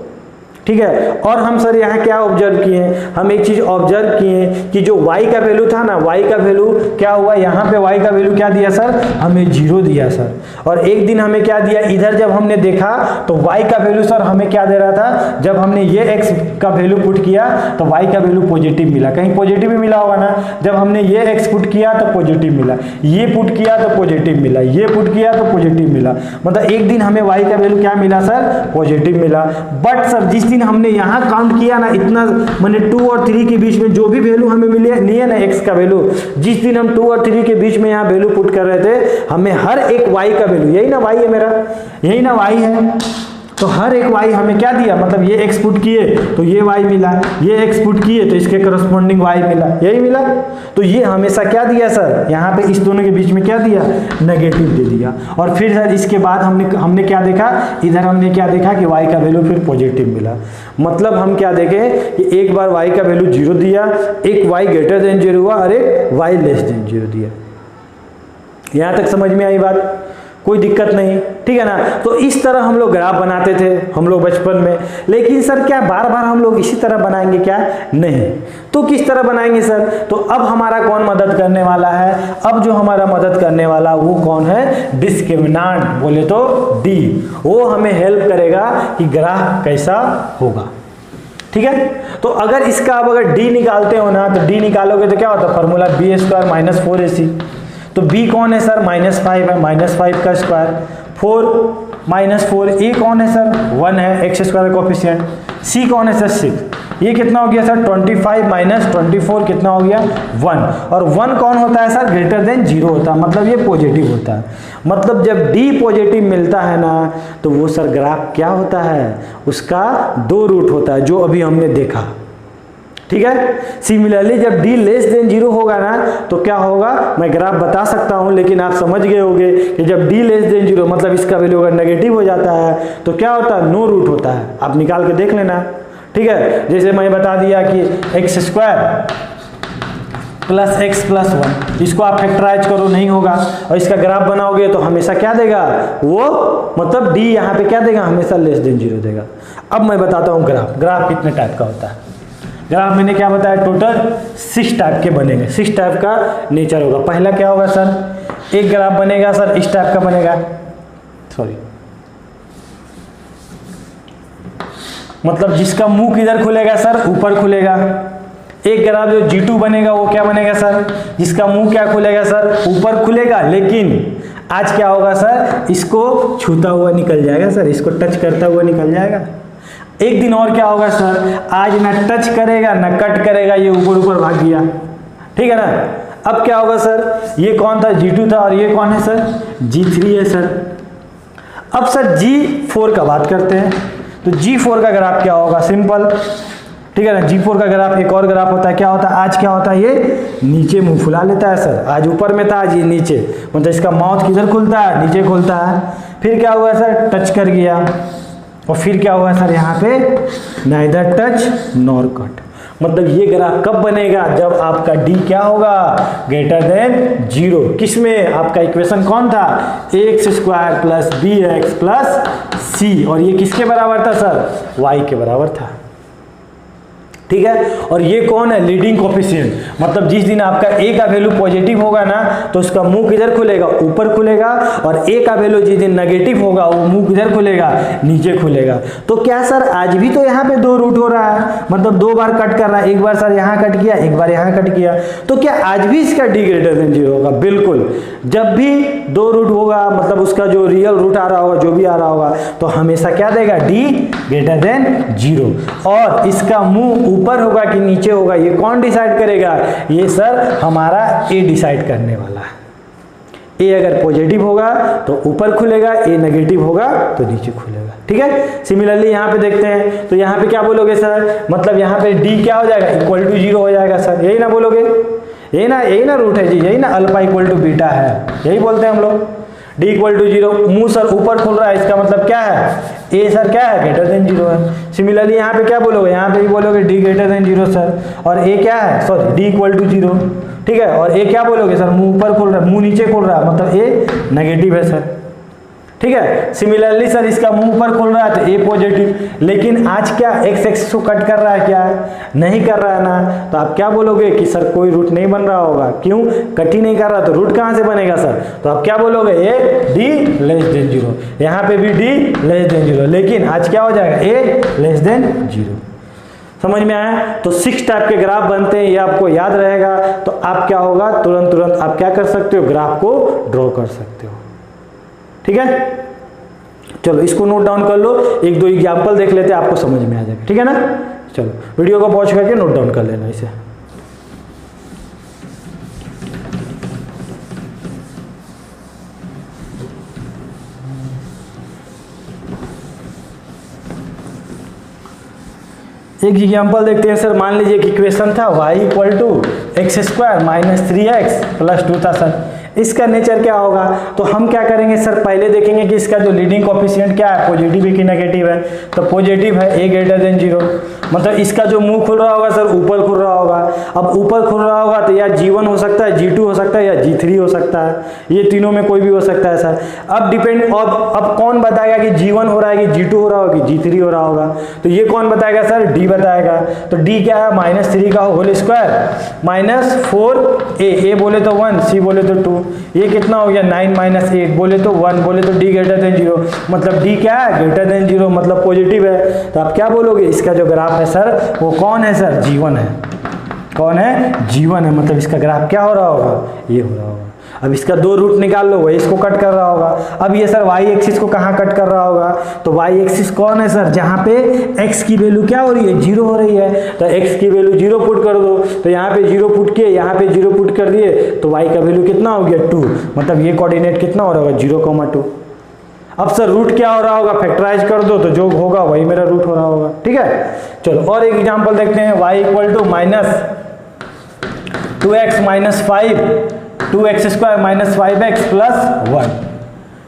[SPEAKER 1] ठीक है। और हम सर यहाँ क्या ऑब्जर्व किए, हम एक चीज ऑब्जर्व किए कि जो y का वैल्यू था ना, y का वैल्यू क्या हुआ, यहाँ पे y का वैल्यू क्या दिया सर, हमें 0 दिया सर। और एक दिन हमें क्या दिया, इधर जब हमने देखा तो y का वैल्यू सर हमें क्या दे रहा था, जब हमने ये x का वैल्यू पुट किया तो y का वैल्यू पॉजिटिव मिला, कहीं पॉजिटिव ही मिला होगा ना। जब हमने ये x पुट किया तो पॉजिटिव मिला, ये पुट किया तो पॉजिटिव मिला, ये पुट किया तो पॉजिटिव मिला, मतलब एक दिन हमें y का वैल्यू क्या मिला सर, पॉजिटिव मिला। बट सर जिस दिन हमने यहाँ काउंट किया ना, इतना मैंने 2 और 3 के बीच में जो भी वैल्यू हमें लिए ना x का वैल्यू, जिस दिन हम 2 और 3 के बीच में यहाँ वैल्यू पुट कर रहे थे, हमें हर एक y का वैल्यू, यही ना y है मेरा, यही ना y है, तो हर एक y हमें क्या दिया, मतलब ये x पुट किए तो ये y मिला, ये x पुट किए तो इसके करस्पॉन्डिंग y मिला, यही मिला। तो ये हमेशा क्या दिया सर, यहाँ पे इस दोनों के बीच में क्या दिया, नेगेटिव दे दिया। और फिर सर इसके बाद हमने क्या देखा, इधर हमने क्या देखा कि y का वैल्यू फिर पॉजिटिव मिला। मतलब हम क्या देखें कि एक बार y का वैल्यू 0 दिया, एक y ग्रेटर देन 0 हुआ, और एक y लेस देन 0 दिया। यहाँ तक समझ में आई बात, कोई दिक्कत नहीं, ठीक है ना। तो इस तरह हम लोग ग्राफ बनाते थे हम लोग बचपन में, लेकिन सर क्या बार बार हम लोग इसी तरह बनाएंगे क्या, नहीं। तो किस तरह बनाएंगे सर, तो अब हमारा कौन मदद करने वाला है, अब जो हमारा मदद करने वाला वो कौन है, डिस्क्रिमिनेंट, बोले तो D, वो हमें हेल्प करेगा कि ग्राफ कैसा होगा, ठीक है। तो अगर इसका अब अगर D निकालते हो ना, तो D निकालोगे तो क्या होता है, फॉर्मूला b² - 4ac। तो b कौन है सर, -5 है, -5 का स्क्वायर, 4 - 4, a कौन है सर, 1 है, x² का कोफिशिएंट, c कौन है सर, 6। ये कितना हो गया सर 25 माइनस 24 कितना हो गया 1, और 1 कौन होता है सर ग्रेटर देन 0 होता है, मतलब ये पॉजिटिव होता है। मतलब जब डी पॉजिटिव मिलता है ना तो वो सर ग्राफ क्या होता है, उसका 2 रूट होता है, जो अभी हमने देखा। ठीक है, सिमिलरली जब d लेस देन 0 होगा ना तो क्या होगा, मैं ग्राफ बता सकता हूं लेकिन आप समझ गए होंगे कि जब d लेस देन 0 मतलब इसका वैल्यू अगर नेगेटिव हो जाता है तो क्या होता है, नो रूट होता है। आप निकाल के देख लेना। ठीक है, जैसे मैं बता दिया कि x square plus x plus 1, इसको आप फैक्टराइज करो नहीं होगा, और इसका ग्राफ बनाओगे तो हमेशा क्या देगा वो, मतलब d यहाँ पे क्या देगा, हमेशा लेस देन 0 देगा। अब मैं बताता हूँ ग्राफ कितने टाइप का होता है। ग्राफ मैंने क्या बताया, टोटल 6 टाइप के बनेंगे, 6 टाइप का नेचर होगा। पहला क्या होगा सर, एक ग्राफ बनेगा सर इस टाइप का बनेगा, सॉरी मतलब जिसका मुंह किधर खुलेगा सर, ऊपर खुलेगा। एक ग्राफ जो G2 बनेगा वो क्या बनेगा सर, जिसका मुंह क्या खुलेगा सर, ऊपर खुलेगा, लेकिन आज क्या होगा सर, इसको छूता हुआ निकल जाएगा सर, इसको टच करता हुआ निकल जाएगा। एक दिन और क्या होगा सर, आज ना टच करेगा ना कट करेगा, ये ऊपर ऊपर भाग गया। ठीक है ना। अब क्या होगा सर, ये कौन था G2 था, और ये कौन है सर, G3 है सर। अब सर G4 का बात करते हैं, तो G4 का ग्राफ क्या होगा, सिंपल। ठीक है ना, G4 का ग्राफ एक और ग्राफ होता है, क्या होता है, आज क्या होता है, ये नीचे मुंह फुला लेता है सर, आज ऊपर में था, आज ये नीचे, मतलब इसका माउथ किधर खुलता है, नीचे खुलता है। फिर क्या हुआ सर, टच कर गया, और फिर क्या हुआ सर, यहाँ पे नाइदर टच नॉर कट। मतलब ये ग्राफ कब बनेगा, जब आपका d क्या होगा, ग्रेटर देन 0। किसमें, आपका इक्वेशन कौन था, x square plus b x plus c, और ये किसके बराबर था सर, y के बराबर था। ठीक है, और ये कौन है, लीडिंग कोफिशिएंट, मतलब जिस दिन आपका a का वैल्यू पॉजिटिव होगा ना तो उसका मुंह किधर खुलेगा, ऊपर खुलेगा, और a का वैल्यू जिस दिन नेगेटिव होगा वो मुंह किधर खुलेगा, नीचे खुलेगा। तो क्या सर आज भी तो यहाँ पे 2 रूट हो रहा है, मतलब 2 बार कट कर रहा है, एक बार सर यहाँ कट किया, एक बार यहाँ कट किया, तो क्या आज भी इसका d ग्रेटर देन 0 होगा, बिल्कुल। जब भी 2 रूट होगा, मतलब उसका जो रियल रूट आ रहा होगा, जो भी आ रहा होगा, तो हमेशा क्या देगा, d ग्रेटर देन 0। और इसका मुंह ऊपर होगा कि नीचे होगा, ये कौन डिसाइड करेगा, ये सर हमारा ए डिसाइड करने वाला है। ए अगर पॉजिटिव होगा तो ऊपर खुलेगा, ए नेगेटिव होगा तो नीचे खुलेगा। ठीक है, सिमिलरली यहाँ पे देखते हैं, तो यहाँ पे क्या बोलोगे सर, मतलब यहाँ पे डी क्या हो जाएगा, इक्वल टू 0 हो जाएगा सर, यही ना बोलोगे, यही ना रूट है जी, यही ना अल्फा इक्वल टू बीटा है, यही बोलते हैं हम लोग। d इक्वल टू 0, मुंह सर ऊपर खुल रहा है, इसका मतलब क्या है, a सर क्या है, ग्रेटर देन 0 है। सिमिलरली यहाँ पे क्या बोलोगे, यहाँ पे भी बोलोगे d ग्रेटर देन 0 सर, और a क्या है, सॉरी d इक्वल टू 0। ठीक है, और a क्या बोलोगे सर, मुंह ऊपर खुल रहा है, मुंह नीचे खुल रहा है, मतलब a नेगेटिव है सर। ठीक है, सिमिलरली सर इसका मुंह ऊपर खुल रहा है तो a पॉजिटिव, लेकिन आज क्या x एक्सिस को कट कर रहा है, क्या नहीं कर रहा है ना, तो आप क्या बोलोगे कि सर कोई रूट नहीं बन रहा होगा, क्यों, कट ही नहीं कर रहा, तो रूट कहाँ से बनेगा सर, तो आप क्या बोलोगे, a d लेस देन 0, यहाँ पे भी d लेस देन 0, लेकिन आज क्या हो जाएगा, a लेस देन 0। समझ में आया। तो 6 टाइप के ग्राफ बनते हैं, ये आपको याद रहेगा, तो आप क्या होगा, तुरंत आप क्या कर सकते हो, ग्राफ को ड्रॉ कर सकते हो। ठीक है, चलो इसको नोट डाउन कर लो, 1-2 एग्जाम्पल देख लेते हैं, आपको समझ में आ जाएगा। ठीक है ना, चलो वीडियो को पॉज करके नोट डाउन कर लेना इसे। एक एग्जाम्पल देखते हैं सर, मान लीजिए कि इक्वेशन था y equal to x square minus 3x plus 2 था सर, इसका नेचर क्या होगा, तो हम क्या करेंगे सर, पहले देखेंगे कि इसका जो लीडिंग कोफिशिएंट क्या है, पॉजिटिव है कि नेगेटिव है, तो पॉजिटिव है, a ग्रेटर देन 0, मतलब इसका जो मुंह खुल रहा होगा सर, ऊपर खुल रहा होगा। अब ऊपर खुल रहा होगा तो या G1 हो सकता है, G2 हो सकता है, या G3 हो सकता है, ये तीनों में कोई भी हो सकता है सर। अब डिपेंड, अब कौन बताएगा कि G1 हो रहा है कि G2 हो रहा होगा कि G3 हो रहा होगा, तो ये कौन बताएगा सर, D बताएगा। तो D क्या है, -3 का whole square minus 4a, a बोले तो 1, c बोले तो 2, ये कितना हो गया 9 - 8, बोले तो 1, बोले तो d ग्रेटर देन 0, मतलब d क्या है, ग्रेटर देन 0, मतलब पॉजिटिव है। तो आप क्या बोलोगे, इसका जो ग्राफ है सर वो कौन है सर, G1 है। कौन है, G1 है, मतलब इसका ग्राफ क्या हो रहा होगा, ये हो रहा होगा। अब इसका 2 रूट निकाल लो, वही इसको कट कर रहा होगा। अब ये सर वाई एक्सिस को कहाँ कट कर रहा होगा, तो वाई एक्सिस कौन है सर, जहाँ पे एक्स की वैल्यू क्या हो रही है, 0 हो रही है, तो एक्स की वैल्यू 0 पुट कर दो, तो यहाँ पे 0 पुट किए, यहाँ पे 0 पुट कर दिए, तो वाई का वैल्यू कितना हो गया 2, मतलब ये कोऑर्डिनेट कितना हो रहा होगा 0,2। अब सर रूट क्या हो रहा होगा, फैक्टराइज कर दो तो जो होगा वही मेरा रूट हो रहा होगा, ठीक है। चलो और एक एग्जांपल देखते हैं, y equal to -2x - 5 2x² - 5x + 1,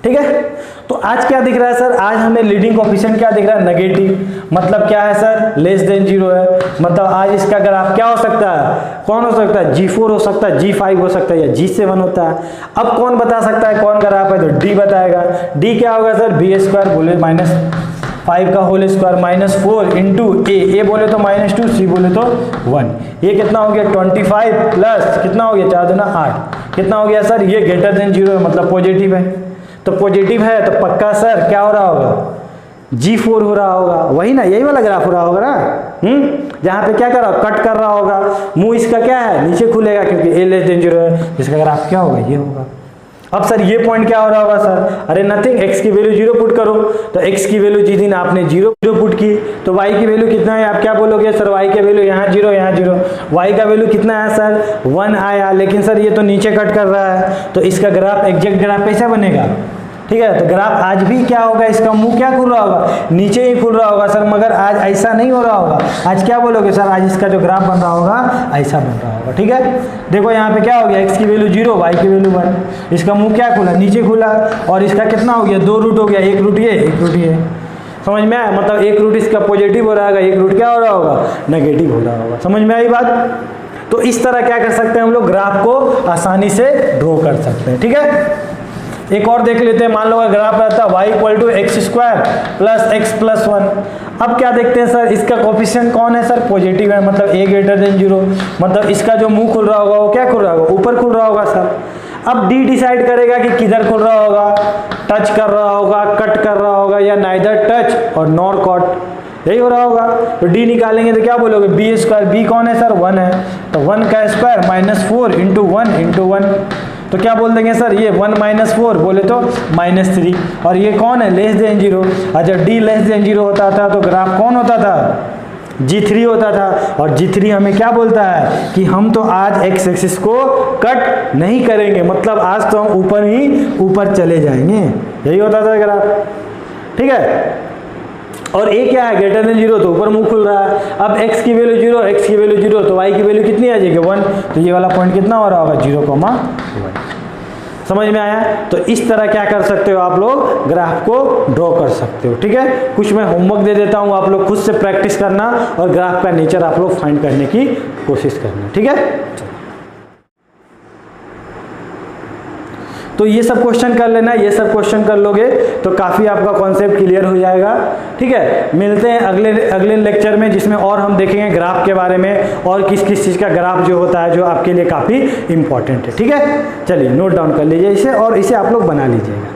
[SPEAKER 1] ठीक है। तो आज क्या दिख रहा है सर, आज हमें लीडिंग कोएफिशिएंट क्या दिख रहा है, नेगेटिव, मतलब क्या है सर, लेस देन 0 है, मतलब आज इसका ग्राफ क्या हो सकता है, कौन हो सकता है, G4 हो सकता है, G5 हो सकता है, या G7 होता है। अब कौन बता सकता है कौन ग्राफ है, तो D बताएगा। D क्या होगा सर, b² बोले -5 का होल स्क्वायर -4 इंटू ए बोले तो -2, C बोले तो 1, ये कितना हो गया 25 प्लस कितना हो गया 4 दूना 8, कितना हो गया सर, ये ग्रेटर देन 0 है, मतलब पॉजिटिव है, तो पॉजिटिव है तो पक्का सर क्या हो रहा होगा, G4 हो रहा होगा, वही ना, यही वाला ग्राफ हो रहा होगा ना, जहाँ पे क्या कर रहा, कट कर रहा होगा, मुंह इसका क्या है नीचे खुलेगा क्योंकि a लेस देन 0 है, इसका ग्राफ क्या होगा, ये होगा। अब सर ये पॉइंट क्या हो रहा होगा सर, अरे नथिंग, x की वैल्यू 0 पुट करो, तो x की वैल्यू जिस दिन आपने 0 पुट की तो y की वैल्यू कितना है, आप क्या बोलोगे सर, y की वैल्यू यहाँ 0 यहाँ 0, y का वैल्यू कितना है सर 1 आया, लेकिन सर ये तो नीचे कट कर रहा है, तो इसका ग्राफ एग्जैक्ट ग्राफ कैसा बनेगा, ठीक है। तो ग्राफ आज भी क्या होगा, इसका मुंह क्या खुल रहा होगा, नीचे ही खुल रहा होगा सर, मगर आज ऐसा नहीं हो रहा होगा, आज क्या बोलोगे सर, आज इसका जो ग्राफ बन रहा होगा ऐसा बन रहा होगा, ठीक है। देखो यहाँ पे क्या हो गया, x की वैल्यू 0 y की वैल्यू 1, इसका मुंह क्या खुला, नीचे खुला, और इसका कितना हो गया 2 रूट हो गया, एक रूट ये एक रूट ये, समझ में आया, मतलब एक रूट इसका पॉजिटिव हो रहा होगा, एक रूट क्या हो रहा होगा, नेगेटिव हो रहा होगा, समझ में आई बात। तो इस तरह क्या कर सकते हैं हम लोग, ग्राफ को आसानी से ड्रॉ कर सकते हैं, ठीक है। एक और देख लेते हैं, मान लो ग्राफ रहता है y equal to x² + x + 1। अब क्या देखते हैं सर, इसका कोएफिशिएंट कौन है सर, पॉजिटिव है, मतलब a ग्रेटर देन 0, मतलब इसका जो मुंह खुल रहा होगा वो क्या खुल रहा होगा, ऊपर खुल रहा होगा सर। अब D डिसाइड करेगा कि किधर खुल रहा होगा, टच कर रहा होगा, कट कर रहा होगा, या नाइदर टच और नॉर कट, यही हो रहा होगा। तो D निकालेंगे तो क्या बोलोगे, b², b कौन है सर 1 है, तो 1 का स्क्वायर -4 इंटू 1 इंटू 1, तो क्या बोल देंगे सर, ये 1 - 4 बोले तो -3, और ये कौन है लेस देन 0, और जब D लेस देन 0 होता था तो ग्राफ कौन होता था, G3 होता था, और G3 हमें क्या बोलता है कि हम तो आज x एक्सिस को कट नहीं करेंगे, मतलब आज तो हम ऊपर ही ऊपर चले जाएंगे, यही होता था ग्राफ, ठीक है। और a क्या है, ग्रेटर देन 0, तो ऊपर मुंह खुल रहा है। अब x की वैल्यू 0, x की वैल्यू 0, तो y की वैल्यू कितनी आ जाएगी 1, तो ये वाला पॉइंट कितना हो रहा होगा 0,1, समझ में आया। तो इस तरह क्या कर सकते हो आप लोग, ग्राफ को ड्रॉ कर सकते हो, ठीक है। कुछ मैं होमवर्क दे देता हूँ, आप लोग खुद से प्रैक्टिस करना और ग्राफ का नेचर आप लोग फाइंड करने की कोशिश करना, ठीक है। तो ये सब क्वेश्चन कर लेना, ये सब क्वेश्चन कर लोगे तो काफ़ी आपका कॉन्सेप्ट क्लियर हो जाएगा, ठीक है। मिलते हैं अगले लेक्चर में, जिसमें और हम देखेंगे ग्राफ के बारे में, और किस किस चीज़ का ग्राफ जो होता है जो आपके लिए काफ़ी इंपॉर्टेंट है, ठीक है। चलिए नोट डाउन कर लीजिए इसे, और इसे आप लोग बना लीजिएगा।